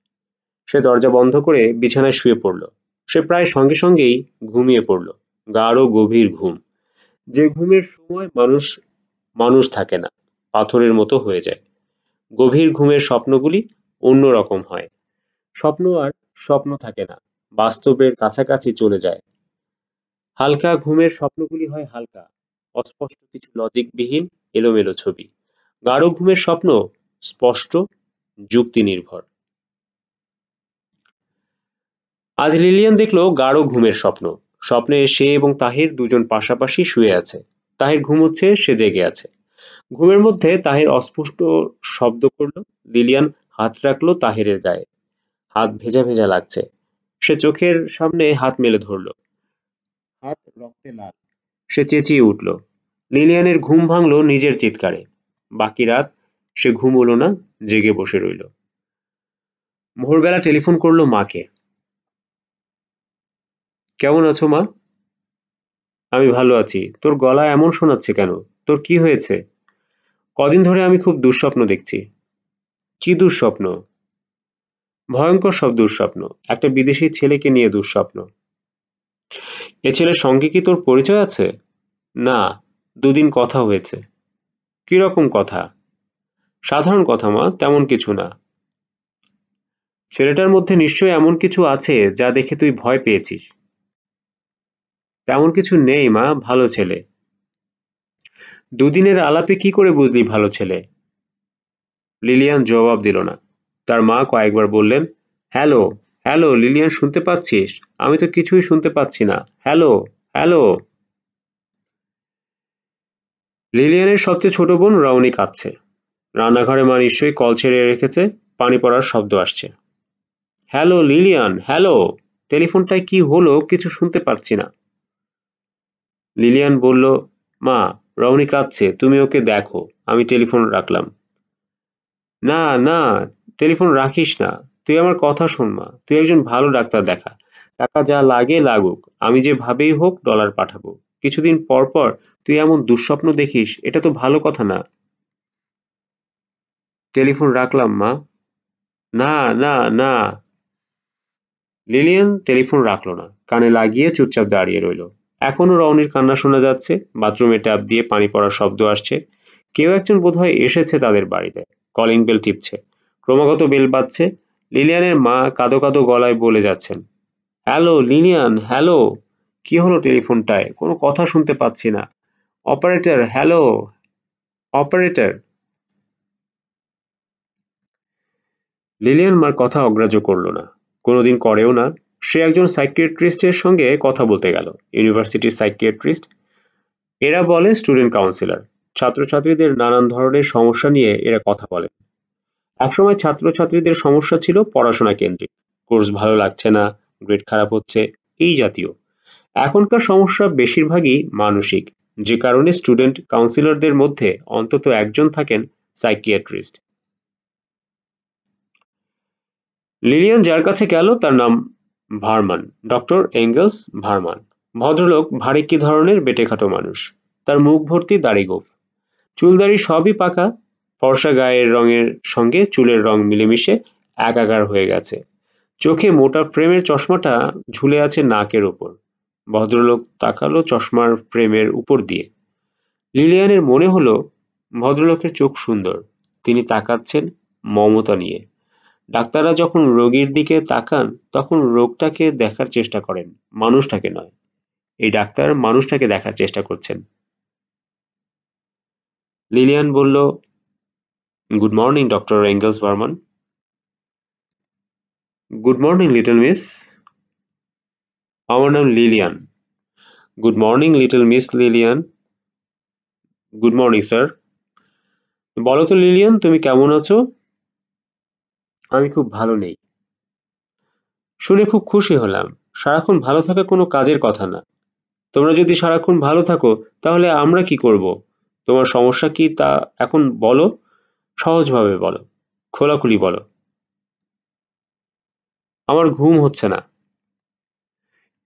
সে দরজা বন্ধ করে বিছানায় শুয়ে পড়ল। সে প্রায় সঙ্গে সঙ্গেই ঘুমিয়ে পড়ল। গাঢ় গভীর ঘুম। যে ঘুমের সময় মানুষ মানুষ থাকে না, পাথরের মতো হয়ে যায়। গভীর ঘুমের স্বপ্নগুলি অন্যরকম হয়। স্বপ্ন আর স্বপ্ন থাকে না, বাস্তবের কাছাকাছি চলে যায়। হালকা ঘুমের স্বপ্নগুলি হয় হালকা, অস্পষ্ট কিছু লজিকবিহীন এলোমেলো ছবি। গাঢ় ঘুমের স্বপ্ন স্পষ্ট, যুক্তি নির্ভর। আজ লিলিয়ান দেখল গাঢ় ঘুমের স্বপ্ন। স্বপ্নে সে এবং তাহির দুজন পাশাপাশি শুয়ে আছে। তাহির ঘুমোচ্ছে, সে জেগে আছে। ঘুমের মধ্যে তাহির অস্পষ্ট শব্দ করল। লিলিয়ান হাত রাখলো তাহিরের গায়ে। হাত ভেজা ভেজা লাগছে। সে চোখের সামনে হাত মেলে ধরল। হাত রক্তে লাল। সে চেঁচিয়ে উঠল। লিলিয়ানের ঘুম ভাঙল নিজের চিৎকারে। বাকি রাত সে ঘুমোলো না, জেগে বসে রইল। ভোরবেলা টেলিফোন করলো মাকে। কেমন আছো মা? আমি ভালো আছি। তোর গলা এমন শোনাচ্ছে কেন? তোর কি হয়েছে? কদিন ধরে আমি খুব দুঃস্বপ্ন দেখছি। কি দুঃস্বপ্ন? ভয়ঙ্কর সব দুঃস্বপ্ন, একটা বিদেশি ছেলেকে নিয়ে দুঃস্বপ্ন। এ ছেলের সঙ্গে কি তোর পরিচয় আছে? না, দুদিন কথা হয়েছে। কিরকম কথা? সাধারণ কথা মা, তেমন কিছু না। ছেলেটার মধ্যে নিশ্চয়ই এমন কিছু আছে যা দেখে তুই ভয় পেয়েছিস। তেমন কিছু নেই মা, ভালো ছেলে। দুদিনের আলাপে কি করে বুঝলি ভালো ছেলে? লিলিয়ান জবাব দিল না। তার মা কয়েকবার বললেন, হ্যালো, হ্যালো লিলিয়ান, শুনতে পাচ্ছিস? আমি তো কিছুই শুনতে পাচ্ছি না। Hello, hello. লিলিয়ানের সবচেয়ে ছোট বোন রওনি কাঁদছে। রান্নাঘরে মা নিশ্চয়ই কল ছেড়ে রেখেছে, পানি পড়ার শব্দ আসছে। Hello Lilian, hello. টেলিফোনটায় কি হলো কিছু শুনতে পারছি না। লিলিয়ান বলল, মা, রওনি কাঁদছে, তুমি ওকে দেখো। আমি টেলিফোন রাখলাম। না, না, টেলিফোন রাখিস না। তুই আমার কথা শোন মা, তুই একজন ভালো ডাক্তার দেখা। টাকা যা লাগে লাগুক, আমি যেভাবেই হোক ডলার পাঠাবো। কিছুদিন পর পর তুই এমন দুঃস্বপ্ন দেখিস, এটা তো ভালো কথা না। টেলিফোন রাখলাম মা। না, না, না। লিলিয়ান টেলিফোন রাখল না, কানে লাগিয়ে চুপচাপ দাঁড়িয়ে রইল। এখনো রওনির কান্না শোনা যাচ্ছে, বাথরুমে ট্যাপ দিয়ে পানি পড়ার শব্দ আসছে। কেউ একজন বোধহয় এসেছে তাদের বাড়িতে। কলিং বেল টিপছে, ক্রমাগত বেল বাজছে। লিলিয়ানের মা কাঁদো কাঁদো গলায় বলে যাচ্ছেন, হ্যালো লিলিয়ান, হ্যালো। কি হলো টেলিফোনটায়? কোনো কথা শুনতে পাচ্ছি না। Operator, hello, operator. লিলিয়ান মার কথা অগ্রাহ্য করল না, কোনোদিন করেও না। সে একজন সাইকিয়াট্রিস্টের সঙ্গে কথা বলতে গেল, ইউনিভার্সিটির সাইকিয়াট্রিস্ট। এরা বলে স্টুডেন্ট কাউন্সিলর। ছাত্রছাত্রীদের নানান ধরনের সমস্যা নিয়ে এরা কথা বলে। একসময় ছাত্রছাত্রীদের সমস্যা ছিল পড়াশোনা কেন্দ্রিক, কোর্স ভালো লাগছে না, গ্রেড খারাপ হচ্ছে, এই জাতীয়। এখনকার সমস্যা বেশিরভাগই মানসিক, যে কারণে স্টুডেন্ট কাউন্সিলরদের মধ্যে অন্তত একজন থাকেন সাইকিয়াট্রিস্ট। লিলিয়ান যার কাছে গেল তার নাম ভারমান, ডক্টর এঙ্গেলস ভারমান। ভদ্রলোক, ভারী কি ধরনের বেটেখাটো মানুষ। তার মুখ ভর্তি দাড়ি-গোঁফ, চুলদাড়ি সবই পাকা, ফর্সা গায়ের রঙের সঙ্গে চুলের রং মিলেমিশে একাকার হয়ে গেছে। চোখে মোটা ফ্রেমের চশমাটা ঝুলে আছে নাকের ওপর। ভদ্রলোক তাকালো চশমার ফ্রেমের উপর দিয়ে। লিলিয়ানের মনে হলো ভদ্রলোকের চোখ সুন্দর, তিনি তাকাচ্ছেন মমতা নিয়ে। ডাক্তাররা যখন রোগীর দিকে তাকান তখন রোগটাকে দেখার চেষ্টা করেন, মানুষটাকে নয়। এই ডাক্তার মানুষটাকে দেখার চেষ্টা করছেন। লিলিয়ান বলল, good morning doctor Engels Varman. Good morning little miss. আমার নাম Lillian. Good morning little miss Lillian. Good morning sir. বলো তো লিলিয়ান, তুমি কেমন আছো? আমি খুব ভালো নেই। শুনে খুব খুশি হলাম। সারাক্ষণ ভালো থাকা কোনো কাজের কথা না। তোমরা যদি সারাক্ষণ ভালো থাকো তাহলে আমরা কি করব? তোমার সমস্যা কি তা এখন বলো, সহজভাবে বলো, খোলাখুলি বলো। আমার ঘুম হচ্ছে না।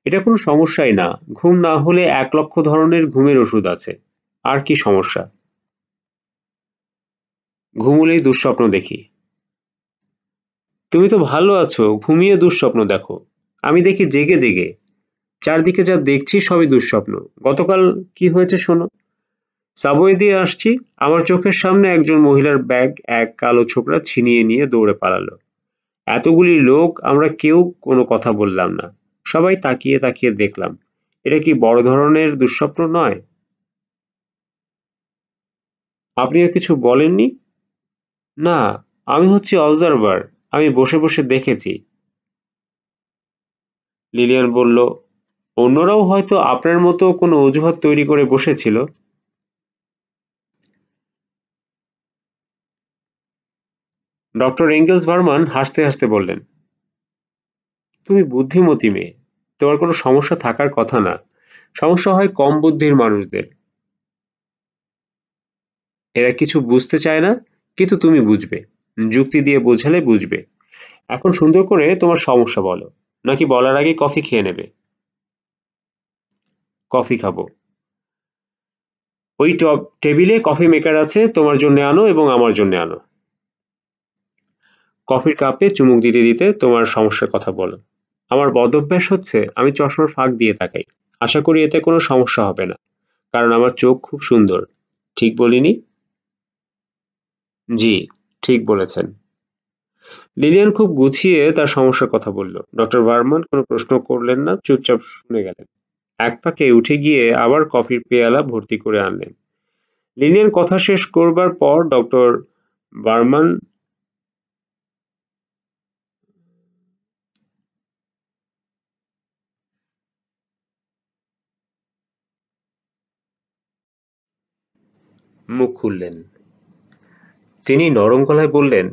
এটা কোনো সমস্যাই না। ঘুম না হলে 1,00,000 ধরনের ঘুমের ওষুধ আছে। আর কি সমস্যা? ঘুমুলেই দুঃস্বপ্ন দেখি। তুমি তো ভালো আছো, ঘুমিয়ে দুঃস্বপ্ন দেখো। আমি দেখি জেগে জেগে। চারদিকে যা দেখছি সবই দুঃস্বপ্ন। গতকাল কি হয়েছে শোনো। সাবওয়ে দিয়ে আসছি, আমার চোখের সামনে একজন মহিলার ব্যাগ এক কালো ছোকরা ছিনিয়ে নিয়ে দৌড়ে পালালো। এতগুলি লোক, আমরা কেউ কোনো কথা বললাম না। সবাই তাকিয়ে তাকিয়ে দেখলাম। এটা কি বড় ধরনের দুঃস্বপ্ন নয়? আপনিও কিছু বলেননি? না, আমি হচ্ছি অবজারভার। আমি বসে বসে দেখেছি। লিলিয়ান বলল, অন্যরাও হয়তো আপনার মতো কোনো অজুহাত তৈরি করে বসেছিল। ডক্টর এঙ্গেলস ভারমান হাসতে হাসতে বললেন, তুমি বুদ্ধিমতী মেয়ে, তোমার কোনো সমস্যা থাকার কথা না। সমস্যা হয় কম বুদ্ধির মানুষদের। এরা কিছু বুঝতে চায় না, কিন্তু তুমি বুঝবে। যুক্তি দিয়ে বোঝালে বুঝবে। এখন সুন্দর করে তোমার সমস্যা বলো, নাকি বলার আগে কফি খেয়ে নেবে? কফি খাবো। ওই টেবিলে কফি মেকার আছে, তোমার জন্য আনো এবং আমার জন্য আনো। কফির কাপে চুমুক দিতে দিতে তোমার সমস্যার কথা বলো। আমার বদঅভ্যাস হচ্ছে আমি চশমার ফাঁক দিয়ে তাকাই। আশা করি এতে কোনো সমস্যা হবে না, কারণ আমার চোখ খুব সুন্দর। ঠিক বলিনি? জি, ঠিক বলেছেন। লিলিয়ান খুব গুছিয়ে তার সমস্যার কথা বলল। ডক্টর বার্মান কোনো প্রশ্ন করলেন না, চুপচাপ শুনে গেলেন। এক ফাঁকে উঠে গিয়ে আবার কফির পেয়ালা ভর্তি করে আনলেন। লিলিয়ান কথা শেষ করবার পর ডক্টর বার্মান মুখ খুললেন। তিনি নরম গলায় বললেন,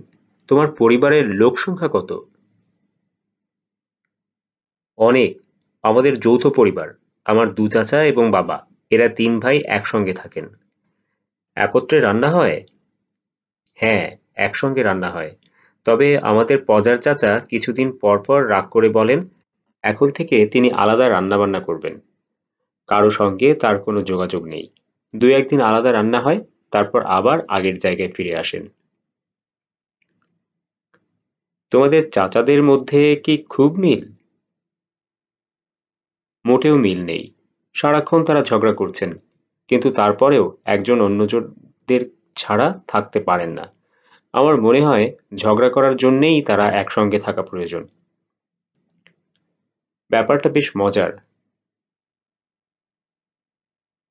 তোমার পরিবারের লোক সংখ্যা কত? অনেক। আমাদের যৌথ পরিবার। আমার দু চাচা এবং বাবা। এরা ৩ ভাই একসঙ্গে থাকেন। একত্রে রান্না হয়? হ্যাঁ, একসঙ্গে রান্না হয়। তবে আমাদের পজার চাচা কিছুদিন পর পর রাগ করে বলেন, এখন থেকে তিনি আলাদা রান্নাবান্না করবেন। কারো সঙ্গে তার কোনো যোগাযোগ নেই। ২-১ দিন আলাদা রান্না হয়, তারপর আবার আগের জায়গায় ফিরে আসেন। তোমাদের চাচাদের মধ্যে কি খুব মিল? মোটেও মিল নেই। সারাক্ষণ তারা ঝগড়া করছেন। কিন্তু তারপরেও একজন অন্যজনদের ছাড়া থাকতে পারেন না। আমার মনে হয় ঝগড়া করার জন্যেই তারা একসঙ্গে থাকা প্রয়োজন। ব্যাপারটা বেশ মজার।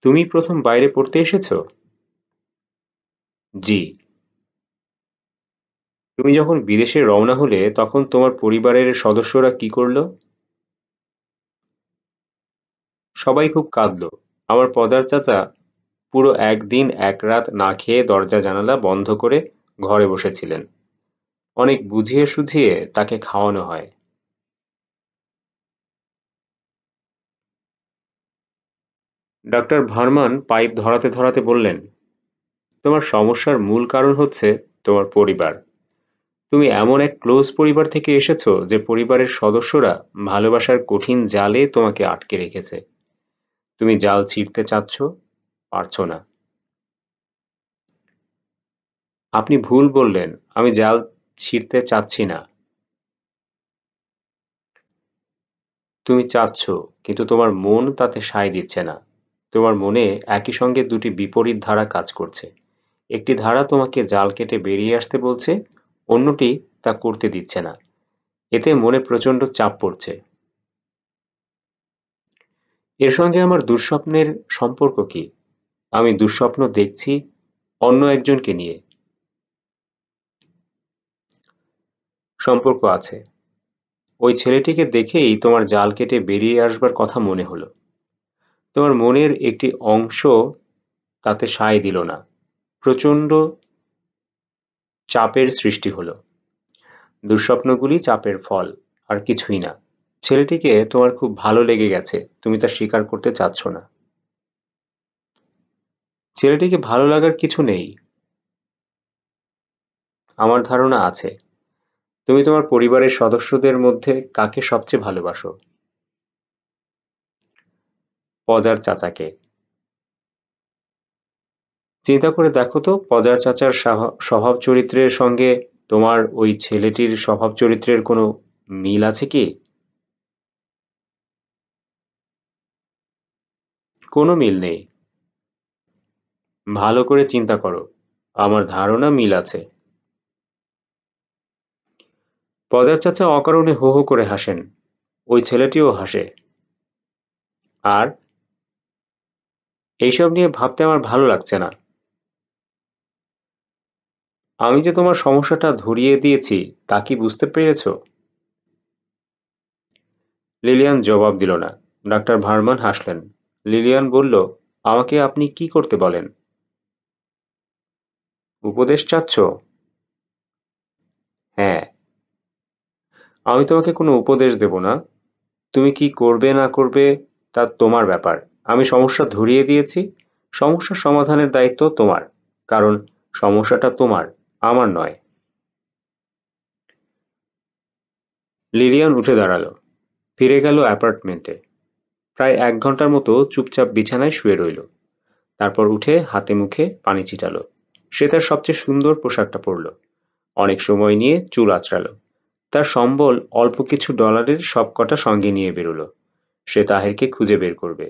তুমি প্রথম বাইরে পড়তে এসেছো? জি। তুমি যখন বিদেশে রওনা হলে তখন তোমার পরিবারের সদস্যরা কি করলো? সবাই খুব কাঁদলো। আমার পদার চাচা পুরো ১ দিন ১ রাত না খেয়ে দরজা জানালা বন্ধ করে ঘরে বসেছিলেন। অনেক বুঝিয়ে সুঝিয়ে তাকে খাওয়ানো হয়। ডাক্তার ভার্মান পাইপ ধরাতে ধরাতে বললেন, তোমার সমস্যার মূল কারণ হচ্ছে তোমার পরিবার। তুমি এমন এক ক্লোজ পরিবার থেকে এসেছো যে পরিবারের সদস্যরা ভালোবাসার কঠিন জালে তোমাকে আটকে রেখেছে। তুমি জাল ছিঁড়তে চাচ্ছ, পারছো না। আপনি ভুল বললেন, আমি জাল ছিঁড়তে চাচ্ছি না। তুমি চাচ্ছ, কিন্তু তোমার মন তাতে সায় দিচ্ছে না। তোমার মনে একই সঙ্গে দুটি বিপরীত ধারা কাজ করছে। একটি ধারা তোমাকে জাল কেটে বেরিয়ে আসতে বলছে, অন্যটি তা করতে দিচ্ছে না। এতে মনে প্রচণ্ড চাপ পড়ছে। এর সঙ্গে আমার দুঃস্বপ্নের সম্পর্ক কি? আমি দুঃস্বপ্ন দেখছি অন্য একজনকে নিয়ে। সম্পর্ক আছে। ওই ছেলেটিকে দেখেই তোমার জাল কেটে বেরিয়ে আসবার কথা মনে হলো। তোমার মনের একটি অংশ তাতে সায় দিল না। প্রচণ্ড চাপের সৃষ্টি হলো। দুঃস্বপ্নগুলি চাপের ফল, আর কিছুই না। ছেলেটিকে তোমার খুব ভালো লেগে গেছে, তুমি তা স্বীকার করতে চাচ্ছ না। ছেলেটিকে ভালো লাগার কিছু নেই। আমার ধারণা আছে। তুমি তোমার পরিবারের সদস্যদের মধ্যে কাকে সবচেয়ে ভালোবাসো? পজার চাচাকে। চিন্তা করে দেখো তো পজার চাচার স্বভাব চরিত্রের সঙ্গে তোমার ওই ছেলেটির স্বভাব চরিত্রের কোনো মিল আছে কি? কোনো মিল নেই। ভালো করে চিন্তা করো। আমার ধারণা মিল আছে। পজার চাচা অকারণে হো হো করে হাসেন। ওই ছেলেটিও হাসে। আর এইসব নিয়ে ভাবতে আমার ভালো লাগছে না। আমি যে তোমার সমস্যাটা ধরিয়ে দিয়েছি তা কি বুঝতে পেরেছ? লিলিয়ান জবাব দিল না। ডাক্তার ভার্মান হাসলেন। লিলিয়ান বলল, আমাকে আপনি কি করতে বলেন? উপদেশ চাচ্ছ? হ্যাঁ। আমি তোমাকে কোনো উপদেশ দেব না। তুমি কি করবে না করবে তা তোমার ব্যাপার। আমি সমস্যা ধরিয়ে দিয়েছি। সমস্যার সমাধানের দায়িত্ব তোমার। কারণ সমস্যাটা তোমার, আমার নয়। লিলিয়ান উঠে দাঁড়াল। ফিরে গেল অ্যাপার্টমেন্টে। প্রায় ১ ঘন্টার মতো চুপচাপ বিছানায় শুয়ে রইল। তারপর উঠে হাতে মুখে পানি ছিটালো। সে তার সবচেয়ে সুন্দর পোশাকটা পরল। অনেক সময় নিয়ে চুল আঁচড়ালো। তার সম্বল অল্প কিছু ডলারের সবকটা সঙ্গে নিয়ে বেরোলো। সে তাহেরকে খুঁজে বের করবে।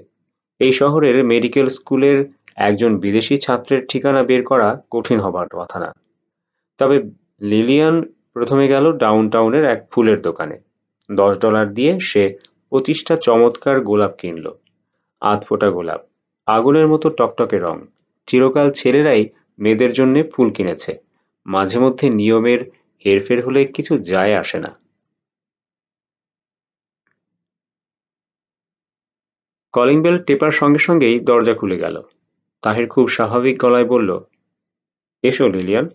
এই শহরের মেডিকেল স্কুলের একজন বিদেশি ছাত্রের ঠিকানা বের করা কঠিন হবার কথা না। তবে লিলিয়ান প্রথমে গেল ডাউনটাউনের এক ফুলের দোকানে। $10 দিয়ে সে 25টা চমৎকার গোলাপ কিনল। আধফোটা গোলাপ, আগুনের মতো টকটকে রং। চিরকাল ছেলেরাই মেয়েদের জন্যে ফুল কিনেছে। মাঝে মধ্যে নিয়মের হেরফের হলে কিছু যায় আসে না। কলিং বেল টেপার সঙ্গে সঙ্গেই দরজা খুলে গেল। তাহের খুব স্বাভাবিক গলায় বলল, এসো লিলিয়ান।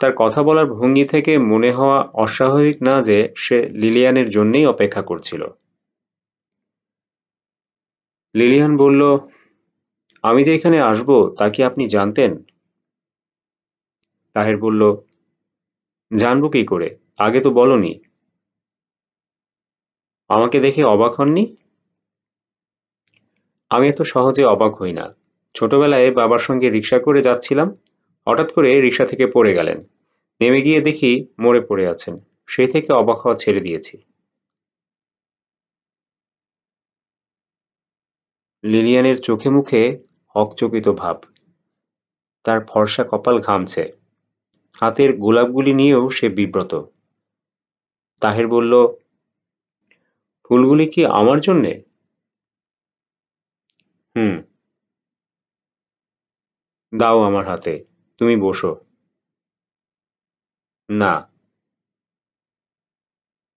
তার কথা বলার ভঙ্গি থেকে মনে হওয়া অস্বাভাবিক না যে সে লিলিয়ানের জন্যেই অপেক্ষা করছিল। লিলিয়ান বলল, আমি যে এখানে আসবো তা কি আপনি জানতেন? তাহের বলল, জানবো কি করে, আগে তো বলনি। আমাকে দেখে অবাক হননি? আমি এত সহজে অবাক হই না। ছোটবেলায় বাবার সঙ্গে রিকশা করে যাচ্ছিলাম, হঠাৎ করে রিকশা থেকে পড়ে গেলেন। নেমে গিয়ে দেখি মরে পড়ে আছেন। সেই থেকে অবাক হওয়া ছেড়ে দিয়েছি। লিলিয়ানের চোখে মুখে হকচকিত ভাব। তার ফর্সা কপাল ঘামছে। হাতের গোলাপগুলি নিয়েও সে বিব্রত। তাহের বলল, ফুলগুলি কি আমার জন্যে? হুম। দাও আমার হাতে। তুমি বসো। না।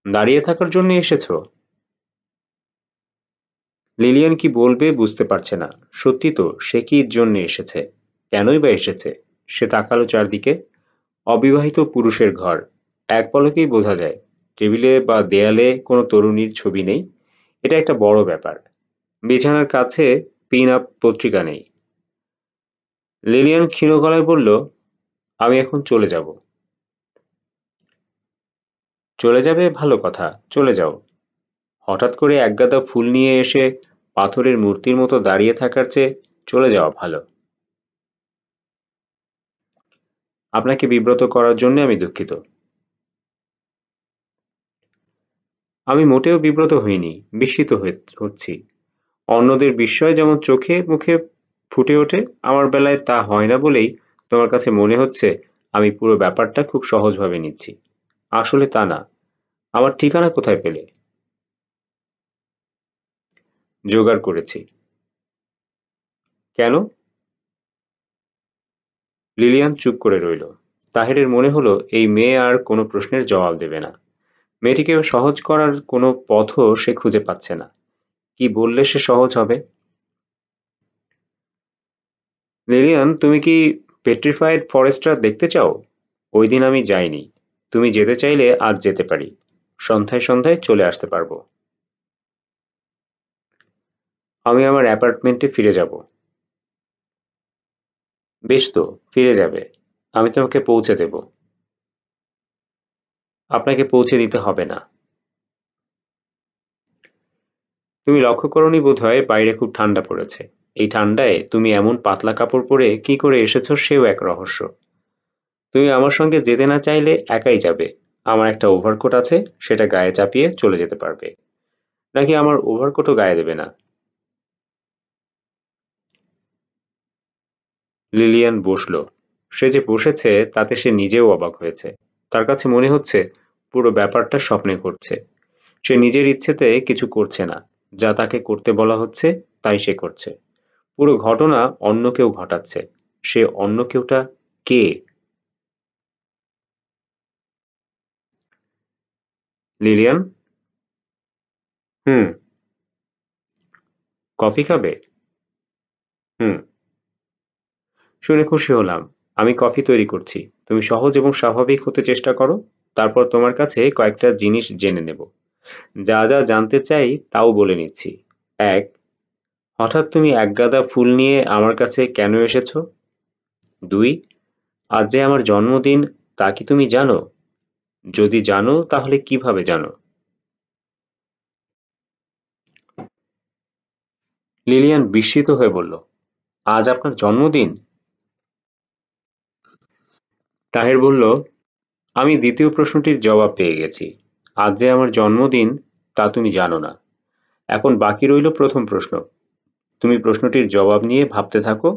দাঁড়িয়ে থাকার জন্য এসেছো? লিলিয়ান কি বলবে বুঝতে পারছে না। সত্যি তো, সে কি জন্যে এসেছে? কেনই বা এসেছে? সে তাকালো চারদিকে। অবিবাহিত পুরুষের ঘর। এক পলকেই বোঝা যায়। টেবিলে বা দেয়ালে কোনো তরুণীর ছবি নেই। এটা একটা বড় ব্যাপার। বিছানার কাছে পিন আপ পত্রিকা নেই। লিলিয়ান ক্ষীণ গলায় বলল, আমি এখন চলে যাব। চলে যাবে, ভালো কথা, চলে যাও। হঠাৎ করে একগাদা ফুল নিয়ে এসে পাথরের মূর্তির মতো দাঁড়িয়ে থাকার চেয়ে চলে যাওয়া ভালো। আপনাকে বিব্রত করার জন্য আমি দুঃখিত। আমি মোটেও বিব্রত হইনি, বিস্মিত হচ্ছি। অন্যদের বিস্ময় যেমন চোখে মুখে ফুটে ওঠে, আমার বেলায় তা হয় না বলেই তোমার কাছে মনে হচ্ছে আমি পুরো ব্যাপারটা খুব সহজভাবে নিচ্ছি। আসলে তা না। আমার ঠিকানা কোথায় পেলে? জোগাড় করেছি। কেন? লিলিয়ান চুপ করে রইল। তাহেরের মনে হলো এই মেয়ে আর কোনো প্রশ্নের জবাব দেবে না। মেয়েটিকে সহজ করার কোনো পথও সে খুঁজে পাচ্ছে না। কি বললে সে সহজ হবে? লিলিয়ান, তুমি কি পেট্রিফাইড ফরেস্টটা দেখতে চাও? ওই দিন আমি যাইনি। তুমি যেতে চাইলে আজ যেতে পারি। সন্ধ্যায় সন্ধ্যায় চলে আসতে পারবো। আমি আমার অ্যাপার্টমেন্টে ফিরে যাব। বেশ তো, ফিরে যাবে। আমি তোমাকে পৌঁছে দেব। আপনাকে পৌঁছে দিতে হবে না। তুমি লক্ষ্য করোনি বোধহয় বাইরে খুব ঠান্ডা পড়েছে। এই ঠান্ডায় তুমি এমন পাতলা কাপড় পরে কি করে এসেছো সেও এক রহস্য। তুমি আমার সঙ্গে যেতে না চাইলে একাই যাবে। আমার একটা ওভারকোট আছে, সেটা গায়ে চাপিয়ে চলে যেতে পারবে। নাকি আমার ওভারকোটও গায়ে দেবে না? লিলিয়ান বসল। সে যে বসেছে তাতে সে নিজেও অবাক হয়েছে। তার কাছে মনে হচ্ছে পুরো ব্যাপারটা স্বপ্নে ঘটছে। সে নিজের ইচ্ছেতে কিছু করছে না। যা তাকে করতে বলা হচ্ছে তাই সে করছে। পুরো ঘটনা অন্য কেউ ঘটাচ্ছে। সে অন্য কেউটা কে? লিলিয়ান? হুম। কফি খাবে? হুম। শুনে খুশি হলাম। আমি কফি তৈরি করছি। তুমি সহজ এবং স্বাভাবিক হতে চেষ্টা করো। তারপর তোমার কাছে কয়েকটা জিনিস জেনে নেব। যা যা জানতে চাই তাও বলে নিচ্ছি। ১. হঠাৎ তুমি একগাদা ফুল নিয়ে আমার কাছে কেন এসেছো? ২. আজ যে আমার জন্মদিন তা কি তুমি জানো? যদি জানো তাহলে কিভাবে জানো? লিলিয়ান বিস্মিত হয়ে বলল, আজ আপনার জন্মদিন? তাহের বলল, আমি দ্বিতীয় প্রশ্নটির জবাব পেয়ে গেছি। আজ যে আমার জন্মদিন তা তুমি জানো না। এখন বাকি রইল প্রথম প্রশ্ন। তুমি প্রশ্নটির জবাব নিয়ে ভাবতে থাকো।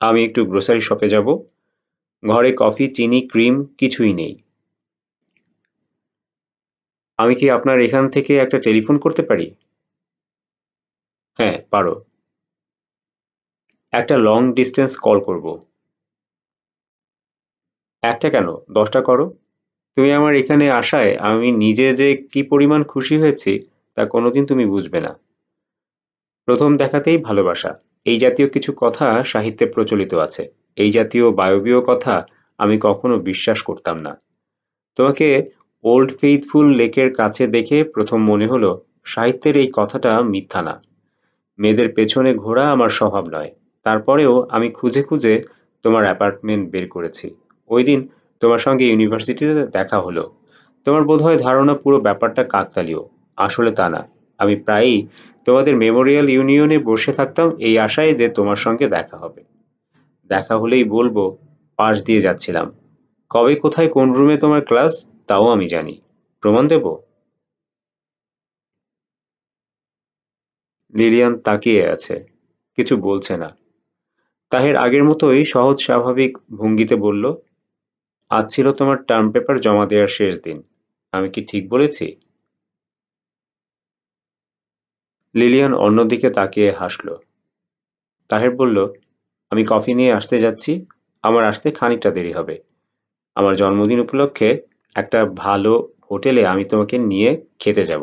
আমি একটু গ্রোসারি শপে যাব। ঘরে কফি, চিনি, ক্রিম কিছুই নেই। আমি কি আপনার এখান থেকে একটা টেলিফোন করতে পারি? হ্যাঁ, পারো। একটা লং ডিস্টেন্স কল করব। একটা কেন, 10টা করো। তুমি আমার এখানে আসায় আমি নিজে যে কি পরিমাণ খুশি হয়েছি তা কোনোদিন তুমি বুঝবে না। প্রথম দেখাতেই ভালোবাসা, এই জাতীয় কিছু কথা সাহিত্যে প্রচলিত আছে। এই জাতীয় বায়বীয় কথা আমি কখনো বিশ্বাস করতাম না। তোমাকে ওল্ড ফেইথফুল লেকের কাছে দেখে প্রথম মনে হলো সাহিত্যের এই কথাটা মিথ্যা না। মেয়েদের পেছনে ঘোরা আমার স্বভাব নয়। তারপরেও আমি খুঁজে খুঁজে তোমার অ্যাপার্টমেন্ট বের করেছি। ওই দিন তোমার সঙ্গে ইউনিভার্সিটিতে দেখা হলো। তোমার বোধহয় ধারণা পুরো ব্যাপারটা কাকতালীয়। আসলে তা না। আমি প্রায়ই তোমাদের মেমোরিয়াল ইউনিয়নে বসে থাকতাম এই আশায় যে তোমার সঙ্গে দেখা হবে। দেখা হলেই বলবো পাশ দিয়ে যাচ্ছিলাম। কবে কোথায় কোন রুমে তোমার ক্লাস তাও আমি জানি। প্রমাণ দেব? লিলিয়ান তাকিয়ে আছে, কিছু বলছে না। তাহের আগের মতোই সহজ স্বাভাবিক ভঙ্গিতে বলল, আজ ছিল তোমার টার্ম পেপার জমা দেওয়ার শেষ দিন। আমি কি ঠিক বলেছি? লিলিয়ান অন্যদিকে তাকিয়ে হাসল। তাহের বলল, আমি কফি নিয়ে আসতে যাচ্ছি। আমার আসতে খানিকটা দেরি হবে। আমার জন্মদিন উপলক্ষে একটা ভালো হোটেলে আমি তোমাকে নিয়ে খেতে যাব।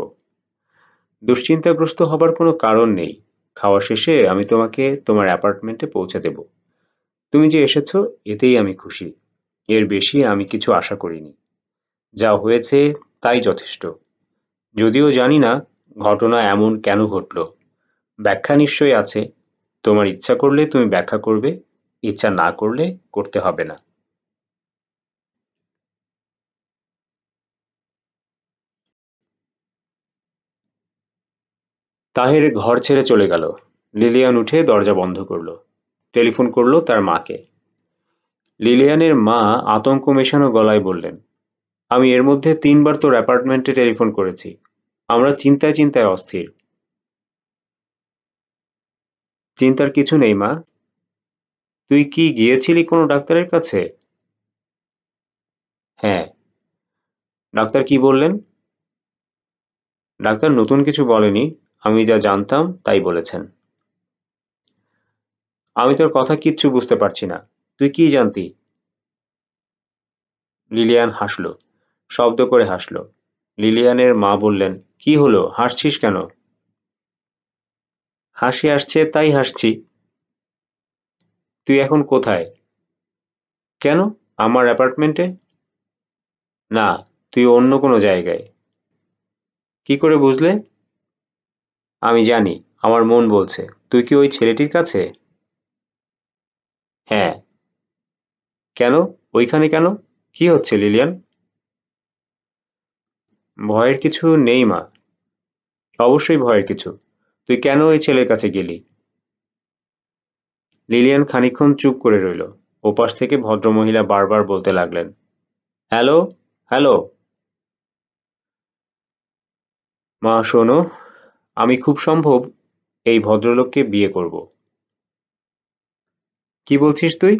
দুশ্চিন্তাগ্রস্ত হবার কোনো কারণ নেই। খাওয়া শেষে আমি তোমাকে তোমার অ্যাপার্টমেন্টে পৌঁছে দেব। তুমি যে এসেছো এতেই আমি খুশি। এর বেশি আমি কিছু আশা করিনি। যা হয়েছে তাই যথেষ্ট। যদিও জানি না ঘটনা এমন কেন ঘটল। ব্যাখ্যা নিশ্চয়ই আছে। তোমার ইচ্ছা করলে তুমি ব্যাখ্যা করবে, ইচ্ছা না করলে করতে হবে না। তাহের ঘর ছেড়ে চলে গেল। লিলিয়ান উঠে দরজা বন্ধ করল। টেলিফোন করলো তার মাকে। লিলিয়ানের মা আতঙ্ক মেশানো গলায় বললেন, আমি এর মধ্যে 3বার তোর অ্যাপার্টমেন্টে টেলিফোন করেছি। আমরা চিন্তায় চিন্তায় অস্থির। চিন্তার কিছু নেই মা। তুই কি গিয়েছিলি কোনো ডাক্তারের কাছে? হ্যাঁ। ডাক্তার কি বললেন? ডাক্তার নতুন কিছু বলেনি। আমি যা জানতাম তাই বলেছেন। আমি তোর কথা কিচ্ছু বুঝতে পারছি না। তুই কি জানতি? লিলিয়ান হাসল। শব্দ করে হাসল। লিলিয়ানের মা বললেন, কি হলো, হাসছিস কেন? হাসি আসছে তাই হাসছি। তুই এখন কোথায়? কেন? আমার অ্যাপার্টমেন্টে? না, তুই অন্য কোনো জায়গায়। কি করে বুঝলে? আমি জানি, আমার মন বলছে। তুই কি ওই ছেলেটির কাছে? হ্যাঁ। কেন? ওইখানে কেন? কি হচ্ছে লিলিয়ান? ভয়ের কিছু নেই মা। অবশ্যই ভয়ের কিছু। তুই কেন ওই ছেলের কাছে গেলি? লিলিয়ান খানিকক্ষণ চুপ করে রইল। ওপাশ থেকে ভদ্রমহিলা বারবার বলতে লাগলেন, হ্যালো, হ্যালো। মা শোনো, আমি খুব সম্ভব এই ভদ্রলোককে বিয়ে করব। কি বলছিস তুই?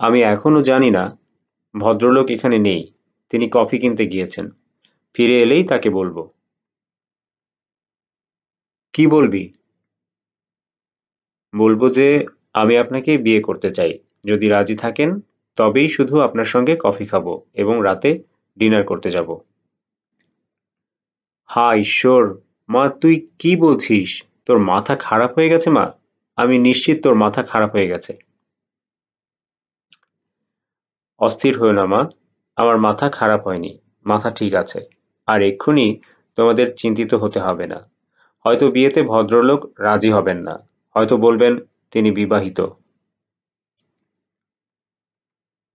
আমি এখনো জানি না। ভদ্রলোক এখানে নেই। তিনি কফি কিনতে গিয়েছেন। ফিরে এলেই তাকে বলবো। কি বলবি? বলবো যে আমি আপনাকে বিয়ে করতে চাই। যদি রাজি থাকেন তবেই শুধু আপনার সঙ্গে কফি খাবো এবং রাতে ডিনার করতে যাব। হা ঈশ্বর! মা তুই কি বলছিস? তোর মাথা খারাপ হয়ে গেছে মা? আমি নিশ্চিত তোর মাথা খারাপ হয়ে গেছে। অস্থির হয়ো না মা। আমার মাথা খারাপ হয়নি। মাথা ঠিক আছে। আর এক্ষুনি তোমাদের চিন্তিত হতে হবে না। হয়তো বিয়েতে ভদ্রলোক রাজি হবেন না। হয়তো বলবেন তিনি বিবাহিত।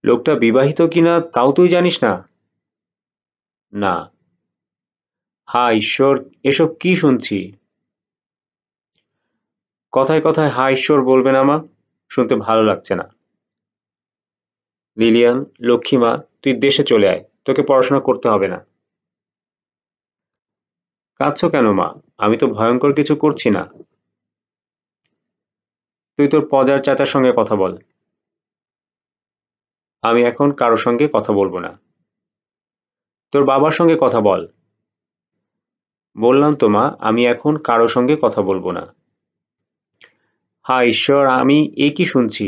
লোকটা বিবাহিত কিনা তাও তুই জানিস না? না। হা ঈশ্বর! এসব কি শুনছি? কথায় কথায় হা ঈশ্বর বলবে না মা? শুনতে ভালো লাগছে না। লিলিয়ান, লক্ষ্মীমা, তুই দেশে চলে আয়, তোকে পড়াশোনা করতে হবে না। কাঁদছো কেন মা? আমি তো ভয়ঙ্কর কিছু করছি না। তুই তোর পদার চাচার সঙ্গে কথা বল। আমি এখন কারো সঙ্গে কথা বলবো না। তোর বাবার সঙ্গে কথা বল। বললাম তো মা, আমি এখন কারো সঙ্গে কথা বলবো না। হায় ঈশ্বর, আমি এ কি শুনছি?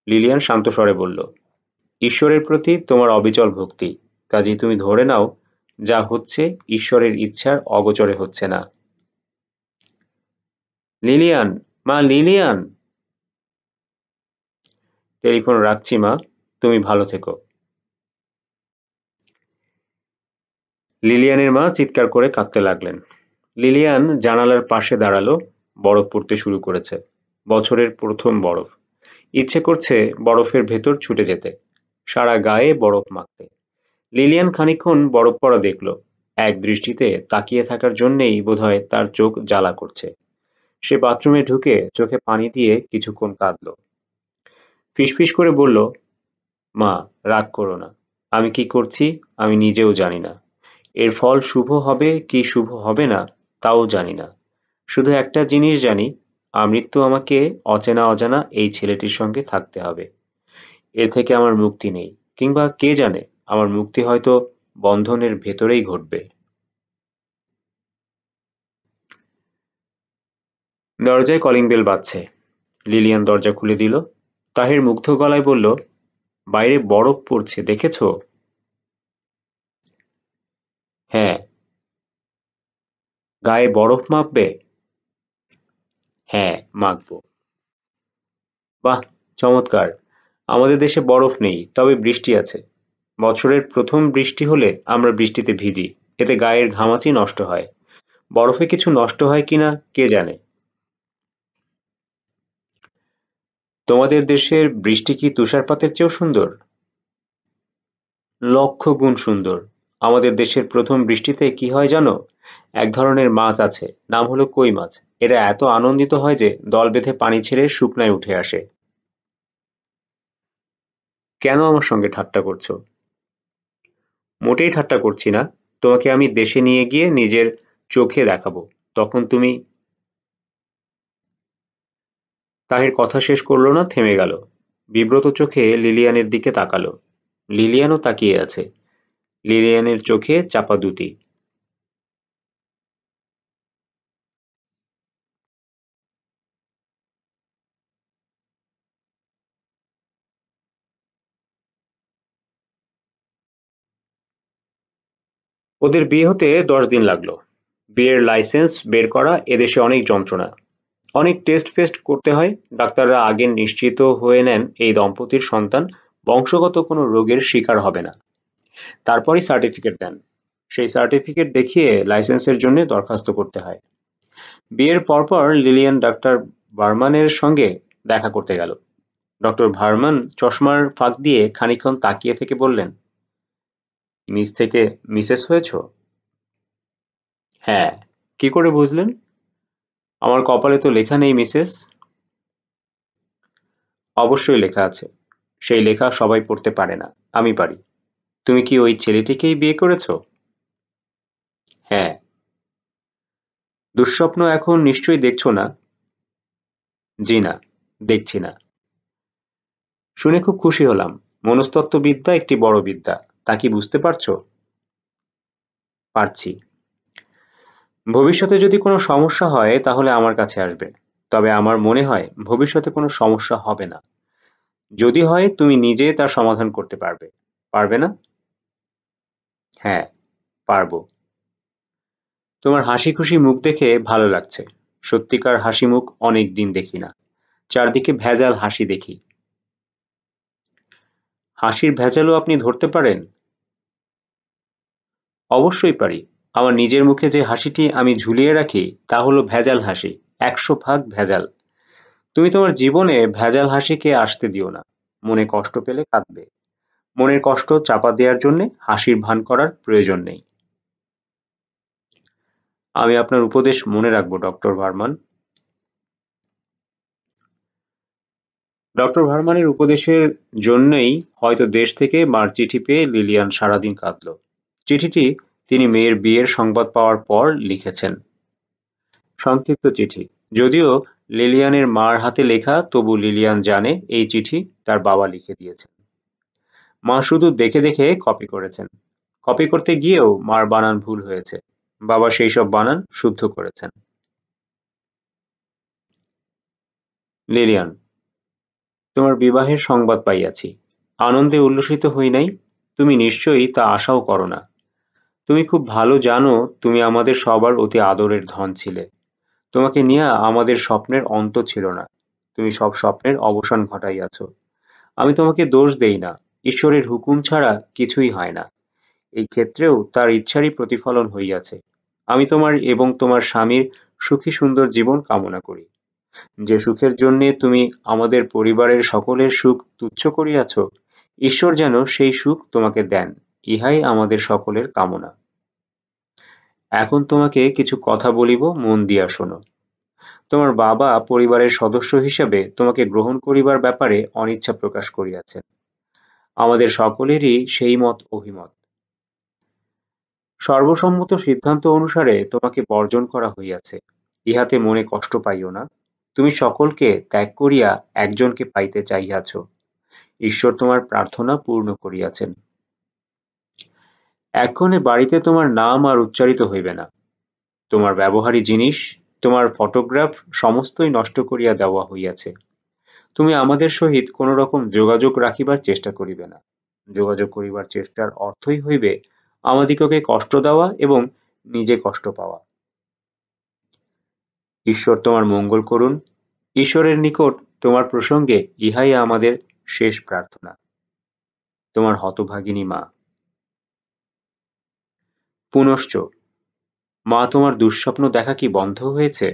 লিলিয়ান শান্ত স্বরে বলল, ঈশ্বরের প্রতি তোমার অবিচল ভক্তি, কাজেই তুমি ধরে নাও যা হচ্ছে ঈশ্বরের ইচ্ছার অগোচরে হচ্ছে না। লিলিয়ান, মা লিলিয়ান। টেলিফোন রাখছি মা, তুমি ভালো থেকো। লিলিয়ানের মা চিৎকার করে কাঁদতে লাগলেন। লিলিয়ান জানালার পাশে দাঁড়ালো। বরফ পড়তে শুরু করেছে। বছরের প্রথম বরফ। ইচ্ছে করছে বরফের ভেতর ছুটে যেতে, সারা গায়ে বরফ মাখতে। লিলিয়ান খানিকক্ষণ বরফ পড়া দেখল। এক দৃষ্টিতে তাকিয়ে থাকার জন্যেই বোধহয় তার চোখ জ্বালা করছে। সে বাথরুমে ঢুকে চোখে পানি দিয়ে কিছুক্ষণ কাঁদল। ফিসফিস করে বলল, মা, রাগ করো না। আমি কি করছি আমি নিজেও জানি না। এর ফল শুভ হবে কি শুভ হবে না তাও জানি না। শুধু একটা জিনিস জানি, আমৃত্যু আমাকে অচেনা অজানা এই ছেলেটির সঙ্গে থাকতে হবে। এর থেকে আমার মুক্তি নেই, কিংবা কে জানে, আমার মুক্তি হয়তো বন্ধনের ভেতরেই ঘটবে। দরজায় কলিং বেল বাজছে। লিলিয়ান দরজা খুলে দিল। তাহির মুগ্ধ গলায় বলল, বাইরে বরফ পড়ছে দেখেছো? হ্যাঁ। গায়ে বরফ মাপবে? হ্যাঁ, মাখবো। বাহ, চমৎকার। আমাদের দেশে বরফ নেই, তবে বৃষ্টি আছে। বছরের প্রথম বৃষ্টি হলে আমরা বৃষ্টিতে ভিজি। এতে গায়ের ঘামাচি নষ্ট হয়। বরফে কিছু নষ্ট হয় কিনা কে জানে। তোমাদের দেশের বৃষ্টি কি তুষারপাতের চেয়েও সুন্দর? লক্ষ গুণ সুন্দর। আমাদের দেশের প্রথম বৃষ্টিতে কি হয় জানো? এক ধরনের মাছ আছে, নাম হলো কই মাছ। এরা এত আনন্দিত হয় যে দল বেঁধে পানি ছেড়ে শুকনায় উঠে আসে। কেন আমার সঙ্গে ঠাট্টা করছো? মোটেই ঠাট্টা করছি না। তোমাকে আমি দেশে নিয়ে গিয়ে নিজের চোখে দেখাবো। তখন তুমি। তাহির কথা শেষ করল না, থেমে গেল। বিব্রত চোখে লিলিয়ানের দিকে তাকালো। লিলিয়ানও তাকিয়ে আছে। লিলিয়ানের চোখে চাপা দুটি। ওদের বিয়ে হতে 10 দিন লাগলো। বিয়ের লাইসেন্স বের করা এদেশে অনেক যন্ত্রণা। অনেক টেস্ট ফেস্ট করতে হয়। ডাক্তাররা আগে নিশ্চিত হয়ে নেন এই দম্পতির সন্তান বংশগত কোনো রোগের শিকার হবে না। তারপরই সার্টিফিকেট দেন। সেই সার্টিফিকেট দেখিয়ে লাইসেন্সের জন্য দরখাস্ত করতে হয়। বিয়ের পরপর লিলিয়ান ডাক্তার বার্মানের সঙ্গে দেখা করতে গেল। ডক্টর ভার্মান চশমার ফাঁক দিয়ে খানিকক্ষণ তাকিয়ে থেকে বললেন, নিজ থেকে মিসেস হয়েছ? হ্যাঁ। কি করে বুঝলেন? আমার কপালে তো লেখা নেই মিসেস। অবশ্যই লেখা আছে। সেই লেখা সবাই পড়তে পারে না, আমি পারি। তুমি কি ওই ছেলেটিকেই বিয়ে করেছো? হ্যাঁ। দুঃস্বপ্ন এখন নিশ্চয়ই দেখছো না? জি না, দেখছি না। শুনে খুব খুশি হলাম। মনস্তত্ত্ববিদ্যা একটি বড় বিদ্যা, তা কি বুঝতে পারছো? পারছি। ভবিষ্যতে যদি কোনো সমস্যা হয় তাহলে আমার কাছে আসবে। তবে আমার মনে হয় ভবিষ্যতে কোনো সমস্যা হবে না। যদি হয় তুমি নিজে তার সমাধান করতে পারবে। পারবে না? হ্যাঁ, পারবো। তোমার হাসি খুশি মুখ দেখে ভালো লাগছে। সত্যিকার হাসি মুখ অনেক দিন দেখি না। চারদিকে ভেজাল হাসি দেখি। হাসির ভেজালও আপনি ধরতে পারেন? অবশ্যই পারি। আমার নিজের মুখে যে হাসিটি আমি ঝুলিয়ে রাখি তা হলো ভেজাল হাসি। 100 ভাগ ভেজাল। তুমি তোমার জীবনে ভেজাল হাসিকে আসতে দিও না। মনে কষ্ট পেলে কাঁদবে। মনের কষ্ট চাপা দেওয়ার জন্যে হাসির ভান করার প্রয়োজন নেই। আমি আপনার উপদেশ মনে রাখবো ডক্টর ভার্মান। ডক্টর ভার্মানের উপদেশের জন্যই হয়তো দেশ থেকে মার চিঠি পেয়ে লিলিয়ান সারাদিন কাঁদল। চিঠিটি তিনি মেয়ের বিয়ের সংবাদ পাওয়ার পর লিখেছেন। সংক্ষিপ্ত চিঠি, যদিও লিলিয়ানের মার হাতে লেখা, তবু লিলিয়ান জানে এই চিঠি তার বাবা লিখে দিয়েছেন। মা শুধু দেখে দেখে কপি করেছেন। কপি করতে গিয়েও মার বানান ভুল হয়েছে, বাবা সেই সব বানান শুদ্ধ করেছেন। লিলিয়ান, তোমার বিবাহের সংবাদ পাইয়াছি, আনন্দে উল্লসিত হই নাই, তুমি নিশ্চয়ই তা আশাও করো না। তুমি খুব ভালো জানো তুমি আমাদের সবার অতি আদরের ধন ছিলে। তোমাকে নিয়ে আমাদের স্বপ্নের অন্ত ছিল না, তুমি সব স্বপ্নের অবসান ঘটাইয়াছ। আমি তোমাকে দোষ দেই না, ঈশ্বরের হুকুম ছাড়া কিছুই হয় না। এই ক্ষেত্রেও তার ইচ্ছারই প্রতিফলন হইয়াছে। আমি তোমার এবং তোমার স্বামীর সুখী সুন্দর জীবন কামনা করি। যে সুখের জন্যে তুমি আমাদের পরিবারের সকলের সুখ তুচ্ছ করিয়াছ, ঈশ্বর যেন সেই সুখ তোমাকে দেন, ইহাই আমাদের সকলের কামনা। এখন তোমাকে কিছু কথা বলিব, মন দিয়া শোনো। তোমার বাবা পরিবারের সদস্য হিসাবে তোমাকে গ্রহণ করিবার ব্যাপারে অনিচ্ছা প্রকাশ করিয়াছেন। আমাদের সকলেরই সেই মত অভিমত। সর্বসম্মত সিদ্ধান্ত অনুসারে তোমাকে বর্জন করা হইয়াছে, ইহাতে মনে কষ্ট পাইও না। তুমি সকলকে ত্যাগ করিয়া একজনকে পাইতে চাহিয়াছ, ঈশ্বর তোমার প্রার্থনা পূর্ণ করিয়াছেন। এক্ষণে বাড়িতে তোমার নাম আর উচ্চারিত হইবে না। তোমার ব্যবহারী জিনিস, তোমার ফটোগ্রাফ সমস্তই নষ্ট করিয়া দেওয়া হইয়াছে। তুমি আমাদের সহিত কোনো রকম যোগাযোগ রাখিবার চেষ্টা করিবে না। যোগাযোগ করিবার চেষ্টার অর্থই হইবে আমাদিগকে কষ্ট দেওয়া এবং নিজে কষ্ট পাওয়া। ঈশ্বর তোমার মঙ্গল করুন। ঈশ্বরের নিকট তোমার প্রসঙ্গে ইহাই আমাদের শেষ প্রার্থনা। তোমার হতভাগিনী মা। পুনশ্চ, মা, তোমার দুঃস্বপ্ন দেখা কি বন্ধ হয়েছে?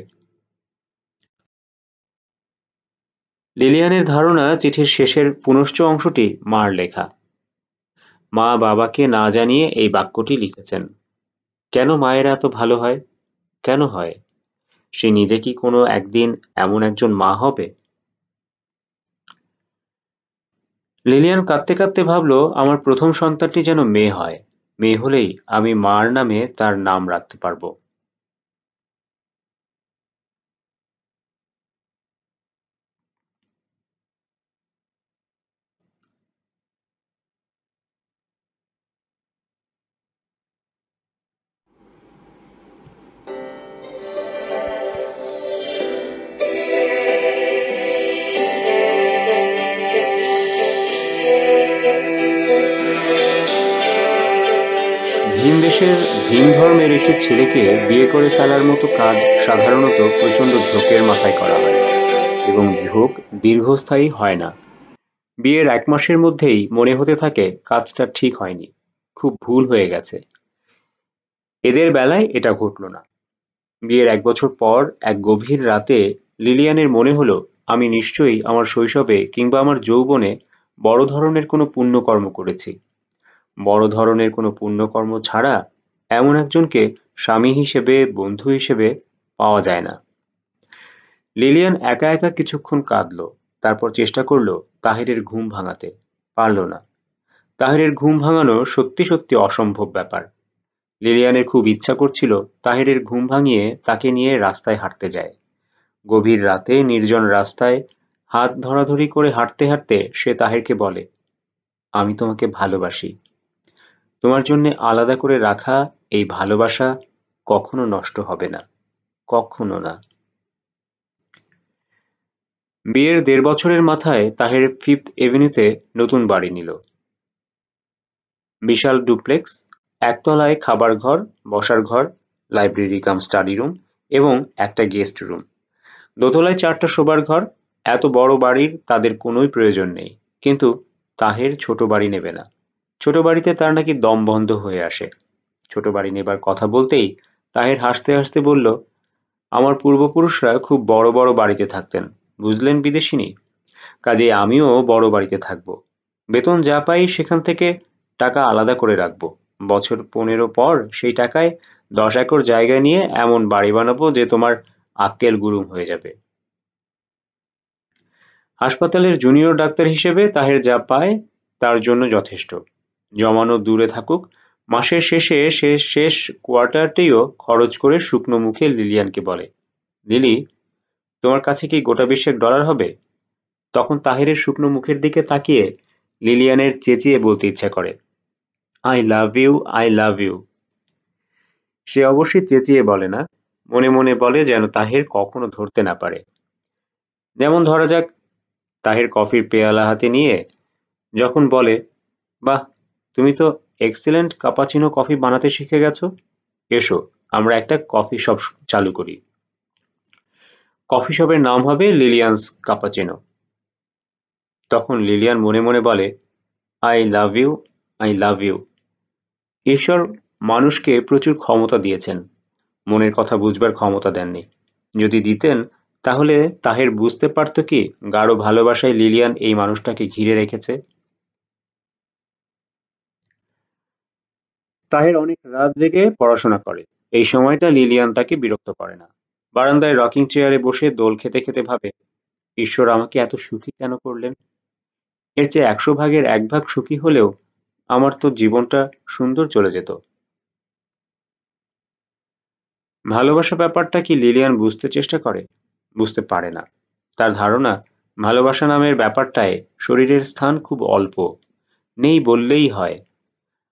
লিলিয়ানের ধারণা চিঠির শেষের পুনশ্চ অংশটি মার লেখা। মা বাবাকে না জানিয়ে এই বাক্যটি লিখেছেন। কেন মায়েরা এত ভালো হয়? কেন হয়? সে নিজে কি কোনো একদিন এমন একজন মা হবে? লিলিয়ান কাঁদতে কাঁদতে ভাবল, আমার প্রথম সন্তানটি যেন মেয়ে হয়। মেয়ে হলেই আমি মার নামে তার নাম রাখতে পারবো। ভিন দেশের ভিন ধর্মের একটি ছেলেকে বিয়ে করে ফেলার মতো কাজ সাধারণত প্রচণ্ড ঝোঁকের মাথায় করা হয়, এবং ঝোঁক দীর্ঘস্থায়ী হয় না। বিয়ের 1 মাসের মধ্যেই মনে হতে থাকে কাজটা ঠিক হয়নি, খুব ভুল হয়ে গেছে। এদের বেলায় এটা ঘটল না। বিয়ের 1 বছর পর এক গভীর রাতে লিলিয়ানের মনে হলো, আমি নিশ্চয়ই আমার শৈশবে কিংবা আমার যৌবনে বড় ধরনের কোনো পুণ্যকর্ম করেছি। বড় ধরনের কোনো পুণ্যকর্ম ছাড়া এমন একজনকে স্বামী হিসেবে, বন্ধু হিসেবে পাওয়া যায় না। লিলিয়ান একা একা কিছুক্ষণ কাঁদল, তারপর চেষ্টা করল তাহেরের ঘুম ভাঙাতে, পারল না। তাহেরের ঘুম ভাঙানো সত্যি সত্যি অসম্ভব ব্যাপার। লিলিয়ানের খুব ইচ্ছা করছিল তাহেরের ঘুম ভাঙিয়ে তাকে নিয়ে রাস্তায় হাঁটতে যায়। গভীর রাতে নির্জন রাস্তায় হাত ধরাধরি করে হাঁটতে হাঁটতে সে তাহেরকে বলে, আমি তোমাকে ভালোবাসি। তোমার জন্যে আলাদা করে রাখা এই ভালোবাসা কখনো নষ্ট হবে না, কখনো না। বিয়ের 1.5 বছরের মাথায় তাহের 5th এভিনিউতে নতুন বাড়ি নিল। বিশাল ডুপ্লেক্স, একতলায় খাবার ঘর, বসার ঘর, লাইব্রেরি কাম স্টাডি রুম এবং একটা গেস্ট রুম। দোতলায় 4টা শোবার ঘর। এত বড় বাড়ির তাদের কোনোই প্রয়োজন নেই, কিন্তু তাহের ছোট বাড়ি নেবে না। ছোট বাড়িতে তার নাকি দম বন্ধ হয়ে আসে। ছোট বাড়ি নেবার কথা বলতেই তাহের হাসতে হাসতে বলল, আমার পূর্বপুরুষরা খুব বড় বড় বাড়িতে থাকতেন, বুঝলেন বিদেশিনী, কাজেই আমিও বড় বাড়িতে থাকবো। বেতন যা পাই সেখান থেকে টাকা আলাদা করে রাখবো। বছর 15 পর সেই টাকায় 10 একর জায়গা নিয়ে এমন বাড়ি বানাবো যে তোমার আক্কেল গুরুম হয়ে যাবে। হাসপাতালের জুনিয়র ডাক্তার হিসেবে তাহের যা পায় তার জন্য যথেষ্ট। জমানো দূরে থাকুক, মাসের শেষে সে শেষ কোয়ার্টারটিও খরচ করে শুকনো মুখে লিলিয়ানকে বলে, লিলি, তোমার কাছে কি গোটা $20 হবে? তখন তাহেরের শুকনো মুখের দিকে তাকিয়ে লিলিয়ানের চেঁচিয়ে বলতে ইচ্ছা করে, I love you, I love you. সে অবশ্যই চেঁচিয়ে বলে না, মনে মনে বলে যেন তাহের কখনো ধরতে না পারে। যেমন ধরা যাক, তাহের কফির পেয়ালা হাতে নিয়ে যখন বলে, বাহ, তুমি তো এক্সিলেন্ট কাপাচিনো কফি বানাতে শিখে গেছো, এসো আমরা একটা কফি শপ চালু করি। কফি শপের নাম হবে লিলিয়ান্স কাপাচিনো। তখন লিলিয়ান মনে মনে বলে, I love you, I love you. ঈশ্বর মানুষকে প্রচুর ক্ষমতা দিয়েছেন, মনের কথা বুঝবার ক্ষমতা দেননি। যদি দিতেন তাহলে তাহের বুঝতে পারত কি গাঢ় ভালোবাসায় লিলিয়ান এই মানুষটাকে ঘিরে রেখেছে। তাহের অনেক রাত জেগে পড়াশোনা করে। এই সময়টা লিলিয়ান তাকে বিরক্ত করে না। বারান্দায় রকিং চেয়ারে বসে দোল খেতে খেতে ভাবে, ঈশ্বর আমাকে এত সুখী কেন করলেন? এর চেয়ে 100 ভাগের 1 ভাগ সুখী হলেও আমার তো জীবনটা সুন্দর চলে যেত। ভালোবাসা ব্যাপারটা কি লিলিয়ান বুঝতে চেষ্টা করে? বুঝতে পারে না। তার ধারণা, ভালোবাসা নামের ব্যাপারটায় শরীরের স্থান খুব অল্প, নেই বললেই হয়।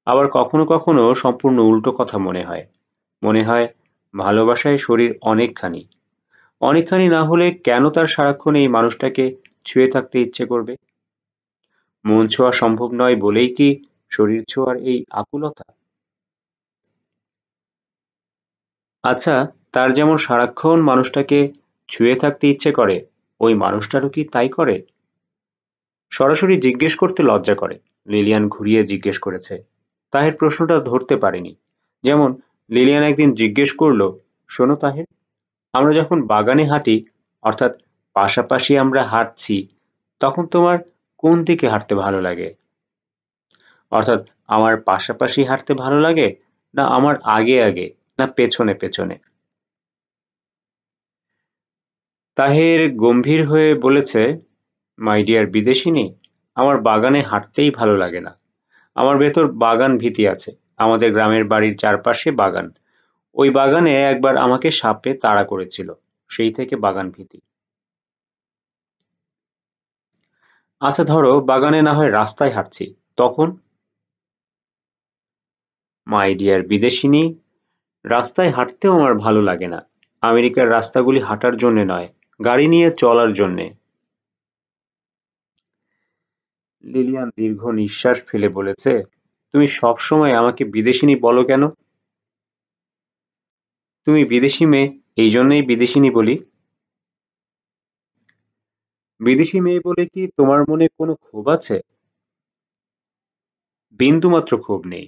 আবার কখনো কখনো সম্পূর্ণ উল্টো কথা মনে হয়। মনে হয় ভালোবাসায় শরীর অনেকখানি। অনেকখানি না হলে কেন তার সারাক্ষণ এই মানুষটাকে ছুঁয়ে থাকতে ইচ্ছে করবে? মন ছোঁয়া সম্ভব নয় বলেই কি শরীর ছোঁয়ার এই আকুলতা? আচ্ছা, তার যেমন সারাক্ষণ মানুষটাকে ছুঁয়ে থাকতে ইচ্ছে করে, ওই মানুষটারও কি তাই করে? সরাসরি জিজ্ঞেস করতে লজ্জা করে। লিলিয়ান ঘুরিয়ে জিজ্ঞেস করেছে। তাহের প্রশ্নটা ধরতে পারেনি। যেমন লিলিয়ান একদিন জিজ্ঞেস করলো, শোনো তাহের, আমরা যখন বাগানে হাঁটি, অর্থাৎ পাশাপাশি আমরা হাঁটছি, তখন তোমার কোন দিকে হাঁটতে ভালো লাগে? অর্থাৎ আমার পাশাপাশি হাঁটতে ভালো লাগে, না আমার আগে আগে, না পেছনে পেছনে? তাহের গম্ভীর হয়ে বলেছে, মাই ডিয়ার বিদেশিনী, আমার বাগানে হাঁটতেই ভালো লাগে না। আমার ভেতর বাগান ভীতি আছে। আমাদের গ্রামের বাড়ির চারপাশে বাগান। ওই বাগানে একবার আমাকে সাপে তাড়া করেছিল। সেই থেকে বাগান ভীতি। আচ্ছা ধরো বাগানে না হয় রাস্তায় হাঁটছি, তখন? মাই ডিয়ার বিদেশিনী, রাস্তায় হাঁটতেও আমার ভালো লাগে না। আমেরিকার রাস্তাগুলি হাঁটার জন্যে নয়, গাড়ি নিয়ে চলার জন্যে। লিলিয়ান দীর্ঘ নিঃশ্বাস ফেলে বলেছে, তুমি সবসময় আমাকে বিদেশিনী বলো কেন? তুমি বিদেশি মেয়ে, এই জন্যই বিদেশিনী বলি। বিদেশি মেয়ে বলে কি তোমার মনে কোনো ক্ষোভ আছে? বিন্দুমাত্র ক্ষোভ নেই।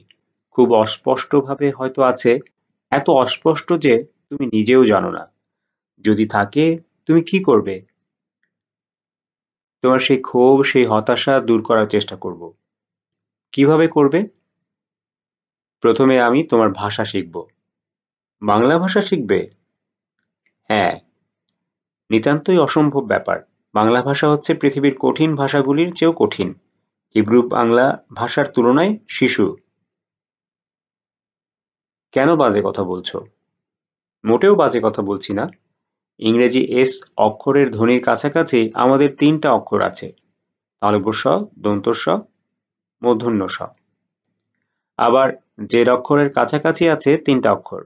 খুব অস্পষ্টভাবে হয়তো আছে, এত অস্পষ্ট যে তুমি নিজেও জানো না। যদি থাকে, তুমি কি করবে? তোমার সেই ক্ষোভ, সেই হতাশা দূর করার চেষ্টা করব। কিভাবে করবে? প্রথমে আমি তোমার ভাষা শিখব। বাংলা ভাষা শিখবে? হ্যাঁ, নিতান্তই অসম্ভব ব্যাপার। বাংলা ভাষা হচ্ছে পৃথিবীর কঠিন ভাষাগুলির চেয়েও কঠিন। হিব্রু বাংলা ভাষার তুলনায় শিশু। কেন বাজে কথা বলছো? মোটেও বাজে কথা বলছি না। ইংরেজি এস অক্ষরের ধ্বনির কাছাকাছি আমাদের 3টা অক্ষর আছে, তালব্য স, দন্তস্ব, মূর্ধন্য ষ। আবার জেড অক্ষরের কাছাকাছি আছে 3টা অক্ষর,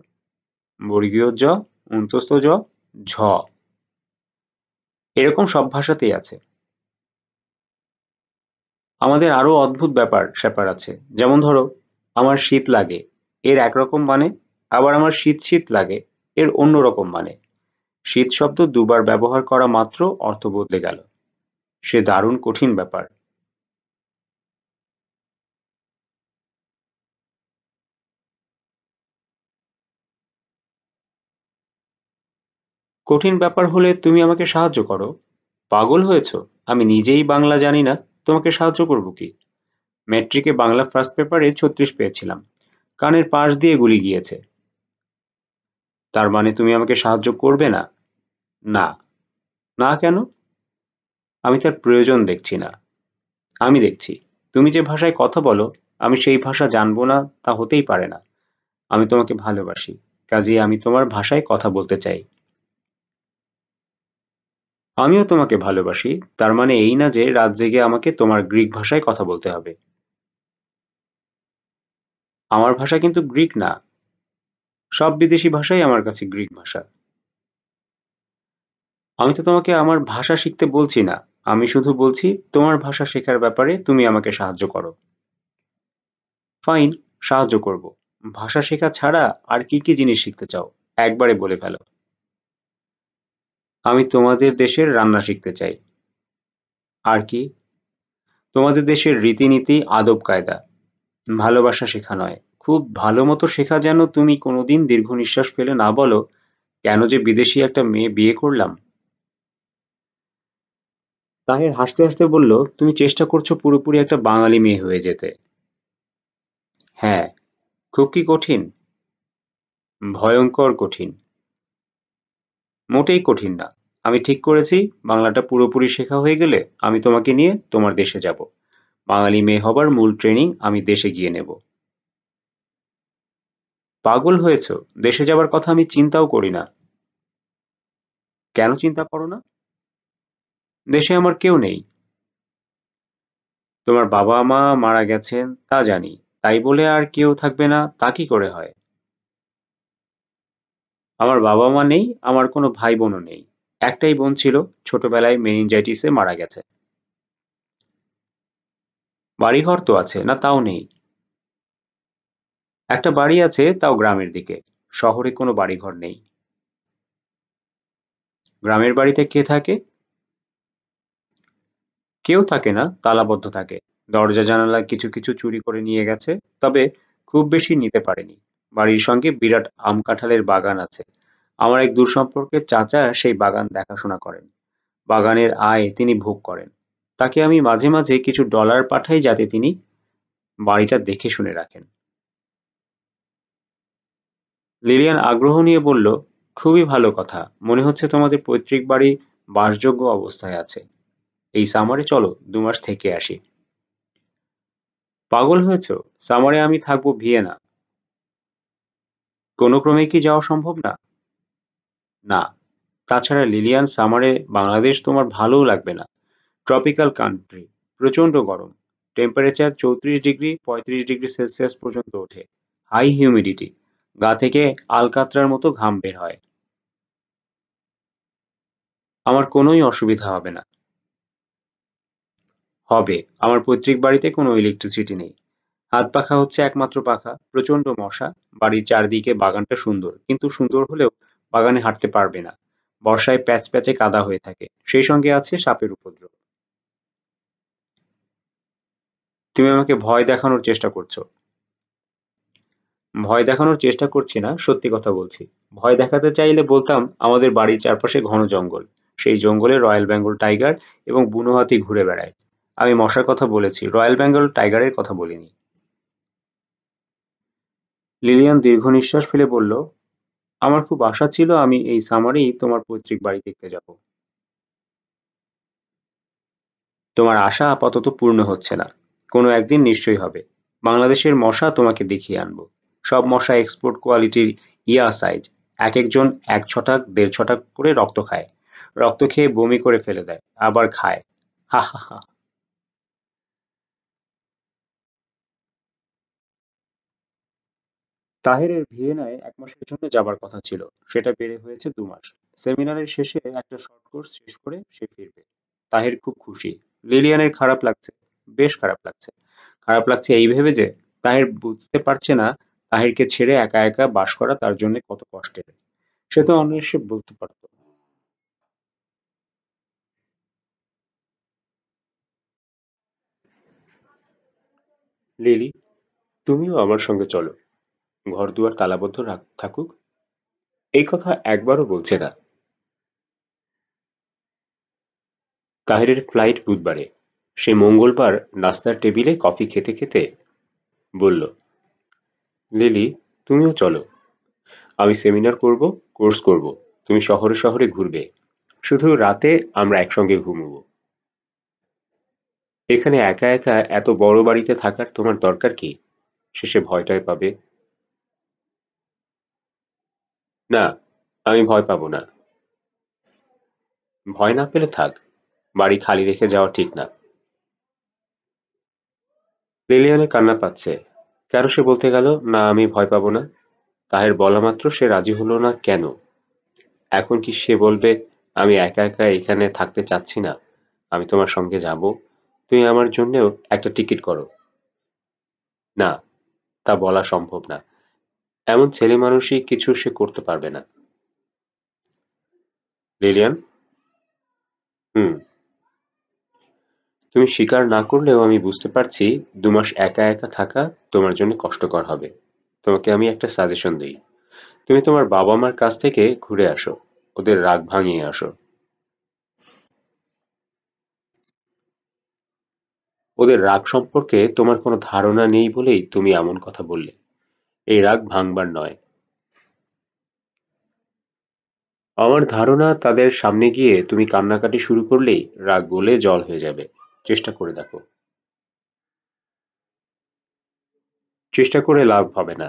বর্গীয় জ, অন্তস্থ জ, ঝ। এরকম সব ভাষাতেই আছে। আমাদের আরো অদ্ভুত ব্যাপার স্যাপার আছে। যেমন ধরো, আমার শীত লাগে, এর একরকম মানে, আবার আমার শীত শীত লাগে, এর অন্যরকম মানে। শীত শব্দ দুবার ব্যবহার করা মাত্র অর্থ বদলে গেল। সে দারুণ কঠিন ব্যাপার। কঠিন ব্যাপার হলে তুমি আমাকে সাহায্য করো। পাগল হয়েছো? আমি নিজেই বাংলা জানি না, তোমাকে সাহায্য করব কি? ম্যাট্রিকে বাংলা ফার্স্ট পেপারে 36 পেয়েছিলাম। কানের পাশ দিয়ে গুলি গিয়েছে। তার মানে তুমি আমাকে সাহায্য করবে না? না। না কেন? আমি তার প্রয়োজন দেখছি না, আমি দেখছি তুমি যে ভাষায় কথা বলো আমি সেই ভাষা জানবো না তা হতেই পারে না। আমি তোমাকে ভালোবাসি, কাজেই আমি তোমার ভাষায় কথা বলতে চাই। আমিও তোমাকে ভালোবাসি, তার মানে এই না যে রাত জেগে আমাকে তোমার গ্রিক ভাষায় কথা বলতে হবে। আমার ভাষা কিন্তু গ্রিক না, সব বিদেশি ভাষাই আমার কাছে গ্রিক ভাষা। আমি তো তোমাকে আমার ভাষা শিখতে বলছি না, আমি শুধু বলছি তোমার ভাষা শেখার ব্যাপারে তুমি আমাকে সাহায্য করো। ফাইন, সাহায্য করব। ভাষা শেখা ছাড়া আর কি কি জিনিস শিখতে চাও, একবারে বলে ফেলো। আমি তোমাদের দেশের রান্না শিখতে চাই। আর কি? তোমাদের দেশের রীতিনীতি, আদব কায়দা। ভালোবাসা শেখা নয়, খুব ভালো মতো শেখা, যেন তুমি কোনোদিন দীর্ঘ নিঃশ্বাস ফেলে না বলো, কেন যে বিদেশি একটা মেয়ে বিয়ে করলাম। তাহের হাসতে হাসতে বলল, তুমি চেষ্টা করছো পুরোপুরি একটা বাঙালি মেয়ে হয়ে যেতে। হ্যাঁ। খুব কি কঠিন? ভয়ঙ্কর কঠিন। মোটেই কঠিন না। আমি ঠিক করেছি, বাংলাটা পুরোপুরি শেখা হয়ে গেলে আমি তোমাকে নিয়ে তোমার দেশে যাব। বাঙালি মেয়ে হবার মূল ট্রেনিং আমি দেশে গিয়ে নেব। পাগল হয়েছো? দেশে যাবার কথা আমি চিন্তাও করি না। কেন চিন্তা করো না? দেশে আমার কেউ নেই। তোমার বাবা মা মারা গেছেন তা জানি, তাই বলে আর কেউ থাকবে না তা কি করে হয়? আমার বাবা মা নেই, আমার কোনো ভাই বোনও নেই। একটাই বোন ছিল, ছোটবেলায় মেনিনজাইটিসে মারা গেছে। বাড়িঘর তো আছে, না তাও নেই। একটা বাড়ি আছে, তাও গ্রামের দিকে। শহরে কোনো বাড়িঘর নেই। গ্রামের বাড়িতে কে থাকে? কেউ থাকে না, তালাবদ্ধ থাকে। দরজা জানালা কিছু কিছু চুরি করে নিয়ে গেছে, তবে খুব বেশি নিতে পারেনি। বাড়ির সঙ্গে বিরাট আম কাঁঠালের বাগান আছে। আমার এক দূর সম্পর্কের চাচা সেই বাগান দেখাশোনা করেন। বাগানের আয় তিনি ভোগ করেন। তাকে আমি মাঝে মাঝে কিছু ডলার পাঠাই যাতে তিনি বাড়িটা দেখে শুনে রাখেন। লিলিয়ান আগ্রহ নিয়ে বলল, খুবই ভালো কথা, মনে হচ্ছে তোমাদের পৈতৃক বাড়ি বাসযোগ্য অবস্থায় আছে। এই সামারে চলো 2 মাস থেকে আসি। পাগল হয়েছো? সামারে আমি থাকবো ভিয়েনা। কোনো ক্রমে কি যাওয়া সম্ভব না? না। তাছাড়া লিলিয়ান, সামারে বাংলাদেশ তোমার ভালোও লাগবে না। ট্রপিক্যাল কান্ট্রি, প্রচন্ড গরম। টেম্পারেচার 34 ডিগ্রি 35 ডিগ্রি সেলসিয়াস পর্যন্ত ওঠে। হাই হিউমিডিটি, গা থেকে আলকাতরার মতো ঘাম বের হয়। আমার কোনোই অসুবিধা হবে না। হবে। আমার পৈতৃক বাড়িতে কোনো ইলেকট্রিসিটি নেই। হাত পাখা হচ্ছে একমাত্র পাখা, প্রচন্ড মশা। বাড়ির চারদিকে বাগানটা সুন্দর, কিন্তু সুন্দর হলেও বাগানে হাঁটতে পারবে না। বর্ষায় প্যাচ প্যাচে কাদা হয়ে থাকে, সেই সঙ্গে আছে সাপের উপদ্রব। তুমি আমাকে ভয় দেখানোর চেষ্টা করছো। ভয় দেখানোর চেষ্টা করছি না, সত্যি কথা বলছি। ভয় দেখাতে চাইলে বলতাম আমাদের বাড়ির চারপাশে ঘন জঙ্গল, সেই জঙ্গলে রয়্যাল বেঙ্গল টাইগার এবং বুনো হাতি ঘুরে বেড়ায়। আমি মশার কথা বলেছি, রয়্যাল বেঙ্গল টাইগারের কথা বলিনি। লিলিয়ান দীর্ঘ নিঃশ্বাস ফেলে বলল, আমার খুব আশা ছিল আমি এই সামারেই তোমার পৈতৃক বাড়ি দেখতে যাব। তোমার আশা আপাতত পূর্ণ হচ্ছে না, কোনো একদিন নিশ্চয়ই হবে। বাংলাদেশের মশা তোমাকে দেখিয়ে আনবো। সব মশা এক্সপোর্ট কোয়ালিটির, ইয়া সাইজ। এক একজন 1 ছটাক 1.5 ছটাক করে রক্ত খায়। রক্ত খেয়ে বমি করে ফেলে দেয়, আবার খায়। হা হা হা। তাহেরের ভিয়েনায় 1 মাসের জন্য যাবার কথা ছিল, সেটা বেড়ে হয়েছে 2 মাস। সেমিনারের শেষে একটা শর্ট কোর্স শেষ করে সে ফিরবে। তাহের খুব খুশি। লিলিয়ানের খারাপ লাগছে, বেশ খারাপ লাগছে। খারাপ লাগছে এই ভেবে যে তাহের বুঝতে পারছে না তাহেরকে ছেড়ে একা একা বাস করা তার জন্য কত কষ্টের। সে তো অনায়াসে বলতে পারত। লিলি, তুমিও আমার সঙ্গে চলো। ঘর দুয়ার তালাবদ্ধ থাকুক, এই কথা একবারও বলছে না। তাহেরের ফ্লাইট বুধবারে। সে মঙ্গলবার নাস্তার টেবিলে কফি খেতে খেতে বলল, লিলি, তুমিও চলো। আমি সেমিনার করব, কোর্স করব। তুমি শহরে শহরে ঘুরবে। শুধু রাতে আমরা একসঙ্গে ঘুমোবো। এখানে একা একা এত বড় বাড়িতে থাকার তোমার দরকার কি? শেষে ভয়টাই পাবে। না, আমি ভয় পাবো না। ভয় না পেলে থাক, বাড়ি খালি রেখে যাওয়া ঠিক না। লিলিয়ানের কান্না পাচ্ছে। কেন সে বলতে গেল না আমি ভয় পাবো না? তাহের বলা মাত্র সে রাজি হলো না কেন? এখন কি সে বলবে আমি একা একা এখানে থাকতে চাচ্ছি না, আমি তোমার সঙ্গে যাব, তুমি আমার জন্যেও একটা টিকিট করো? না, তা বলা সম্ভব না। এমন ছেলে মানুষই কিছু সে করতে পারবে না। লিলিয়ান, হুম, তুমি স্বীকার না করলেও আমি বুঝতে পারছি 2 মাস একা একা থাকা তোমার জন্য কষ্টকর হবে। তোমাকে আমি একটা সাজেশন দিই, তুমি তোমার বাবা মার কাছ থেকে ঘুরে আসো, ওদের রাগ ভাঙিয়ে আসো। ওদের রাগ সম্পর্কে তোমার কোনো ধারণা নেই বলেই তুমি এমন কথা বললে। এই রাগ ভাঙবার নয়। আমার ধারণা তাদের সামনে গিয়ে তুমি কান্নাকাটি শুরু করলেই রাগ গলে জল হয়ে যাবে। চেষ্টা করে দেখো। চেষ্টা করে লাভ হবে না।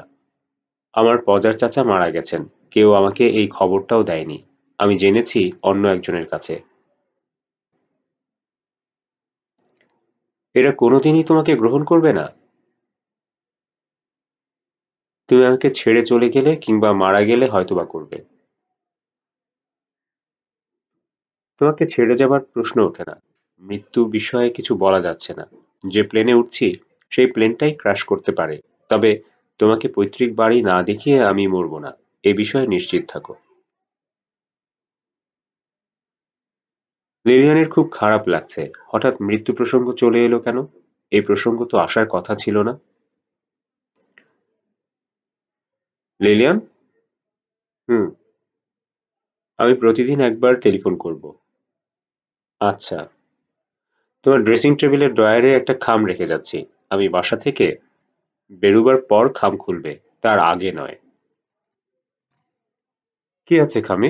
আমার পজার চাচা মারা গেছেন, কেউ আমাকে এই খবরটাও দেয়নি। আমি জেনেছি অন্য একজনের কাছে। এরা কোনোদিনই তোমাকে গ্রহণ করবে না। তুমি আমাকে ছেড়ে চলে গেলে কিংবা মারা গেলে হয়তোবা করবে। তোমাকে ছেড়ে যাবার প্রশ্ন ওঠে না। মৃত্যু বিষয়ে কিছু বলা যাচ্ছে না। যে প্লেনে উঠছি সেই প্লেনটাই ক্র্যাশ করতে পারে। তবে তোমাকে পৈতৃক বাড়ি না দেখিয়ে আমি মরব না, এ বিষয়ে নিশ্চিত থাকো। লিলিয়ানের খুব খারাপ লাগছে। হঠাৎ মৃত্যু প্রসঙ্গ চলে এলো কেন? এই প্রসঙ্গ তো আসার কথা ছিল না। লিলিয়ান, হুম, আমি প্রতিদিন একবার টেলিফোন করব। আচ্ছা, তোমার ড্রেসিং টেবিলের ড্রয়ারে একটা খাম রেখে যাচ্ছি। আমি বাসা থেকে বেরুবার পর খাম খুলবে, তার আগে নয়। কি আছে খামে?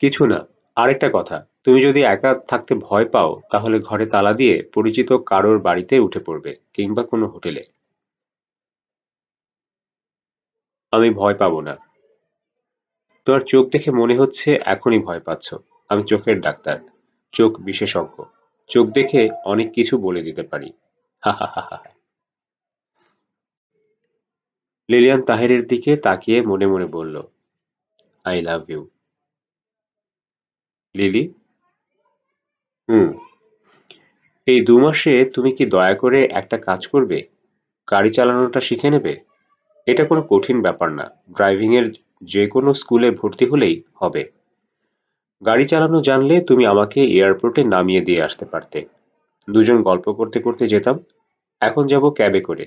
কিছু না। আরেকটা কথা, তুমি যদি একা থাকতে ভয় পাও তাহলে ঘরে তালা দিয়ে পরিচিত কারোর বাড়িতে উঠে পড়বে কিংবা কোনো হোটেলে। আমি ভয় পাবো না। তোমার চোখ দেখে মনে হচ্ছে এখনই ভয় পাচ্ছ। আমি চোখের ডাক্তার, চোখ বিশেষজ্ঞ। চোখ দেখে অনেক কিছু বলে দিতে পারি। হা হা হা হা। লিলিয়ান তাহেরের দিকে তাকিয়ে মনে মনে বলল, আই লাভ ইউ। লিলি, হুম, এই 2 মাসে তুমি কি দয়া করে একটা কাজ করবে? গাড়ি চালানোটা শিখে নেবে। এটা কোনো কঠিন ব্যাপার না। ড্রাইভিং এর যে কোনো স্কুলে ভর্তি হলেই হবে। গাড়ি চালানো জানলে তুমি আমাকে এয়ারপোর্টে নামিয়ে দিয়ে আসতে পারতে। দুজন গল্প করতে করতে যেতাম। এখন যাব ক্যাবে করে।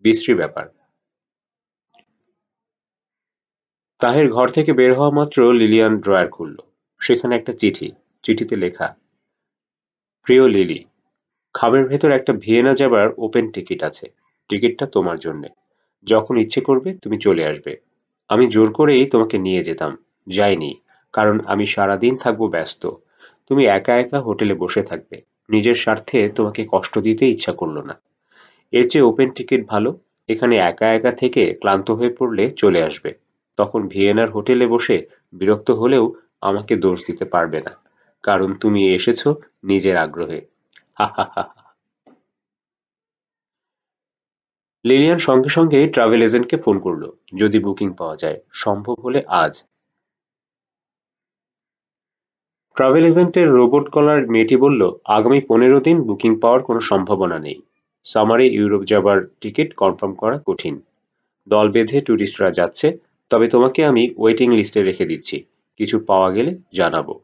বিশ্রী ব্যাপার। তাহের ঘর থেকে বের হওয়া মাত্র লিলিয়ান ড্রয়ার খুলল। সেখানে একটা চিঠি। চিঠিতে লেখা, প্রিয় লিলি, খামের ভেতর একটা ভিয়েনা যাবার ওপেন টিকিট আছে। টিকিটটা তোমার জন্যে। যখন ইচ্ছে করবে তুমি চলে আসবে। আমি জোর করেই তোমাকে নিয়ে যেতাম। যাইনি, কারণ আমি সারাদিন থাকবো ব্যস্ত। তুমি একা একা হোটেলে বসে থাকবে। নিজের স্বার্থে তোমাকে কষ্ট দিতে ইচ্ছা করলো না। এর চেয়ে ওপেন টিকিট ভালো। এখানে একা একা থেকে ক্লান্ত হয়ে পড়লে চলে আসবে। তখন ভিয়েনার হোটেলে বসে বিরক্ত হলেও আমাকে দোষ দিতে পারবে না, কারণ তুমি এসেছো নিজের আগ্রহে। হা হা হা। লিলিয়ান সঙ্গে সঙ্গে ট্রাভেল এজেন্টকে ফোন করলো। যদি বুকিং পাওয়া যায়, সম্ভব হলে আজ। ট্রাভেল এজেন্টের রোবট গলার মেয়েটি বলল, আগামী 15 দিন বুকিং পাওয়ার কোনো সম্ভাবনা নেই। সামারে ইউরোপ যাবার টিকিট কনফার্ম করা কঠিন। দল বেঁধে ট্যুরিস্টরা যাচ্ছে। তবে তোমাকে আমি ওয়েটিং লিস্টে রেখে দিচ্ছি। কিছু পাওয়া গেলে জানাবো।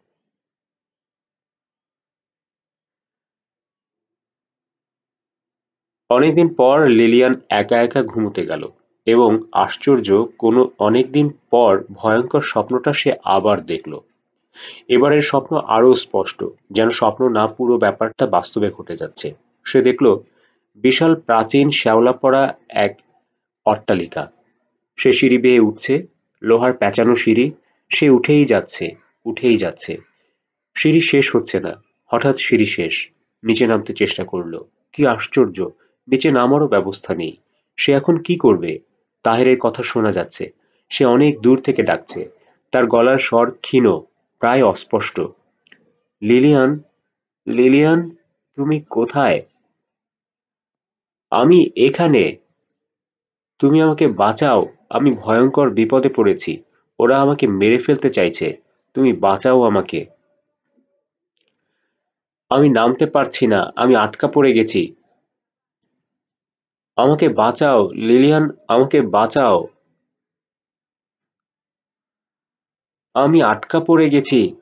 অনেকদিন পর লিলিয়ান একা একা ঘুমোতে গেল এবং আশ্চর্য, কোনো অনেকদিন পর ভয়ঙ্কর স্বপ্নটা সে আবার দেখল। এবারের স্বপ্ন আরো স্পষ্ট, যেন স্বপ্ন না, পুরো ব্যাপারটা বাস্তবে ঘটে যাচ্ছে। সে দেখল বিশাল প্রাচীন শ্যাওলা পড়া এক অট্টালিকা। সে সিঁড়ি বেয়ে উঠছে, লোহার প্যাঁচানো সিঁড়ি। সে উঠেই যাচ্ছে, উঠেই যাচ্ছে। সিঁড়ি শেষ হচ্ছে না। হঠাৎ সিঁড়ি শেষ। নিচে নামতে চেষ্টা করলো। কি আশ্চর্য, নিচে নামারও ব্যবস্থা নেই। সে এখন কি করবে? তাহেরের কথা শোনা যাচ্ছে। সে অনেক দূর থেকে ডাকছে। তার গলার স্বর ক্ষীণ, প্রায় অস্পষ্ট। লিলিয়ান, লিলিয়ান, তুমি কোথায়? আমি এখানে। তুমি আমাকে বাঁচাও। আমি ভয়ঙ্কর বিপদে পড়েছি। ওরা আমাকে মেরে ফেলতে চাইছে। তুমি বাঁচাও আমাকে। আমি নামতে পারছি না। আমি আটকা পড়ে গেছি। আমাকে বাঁচাও, লিলিয়ান, আমাকে বাঁচাও। আমি আটকা পড়ে গেছি।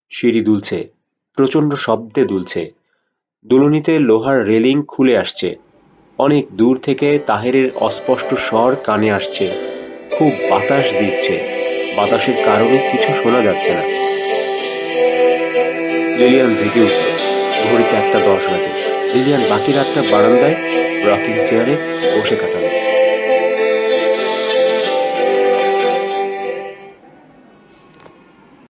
সিঁড়ি দুলছে, প্রচণ্ড শব্দে দুলছে। দুলুনিতে লোহার রেলিং খুলে আসছে। অনেক দূর থেকে তাহেরের অস্পষ্ট স্বর কানে আসছে। খুব বাতাস দিচ্ছে। বাতাসের কারণে কিছু শোনা যাচ্ছে না। লিলিয়ান জেগে উঠল। ঘড়িতে 1:10 বাজে। লিলিয়ান বাকি রাতটা বারান্দায় রকিং চেয়ারে বসে কাটালো।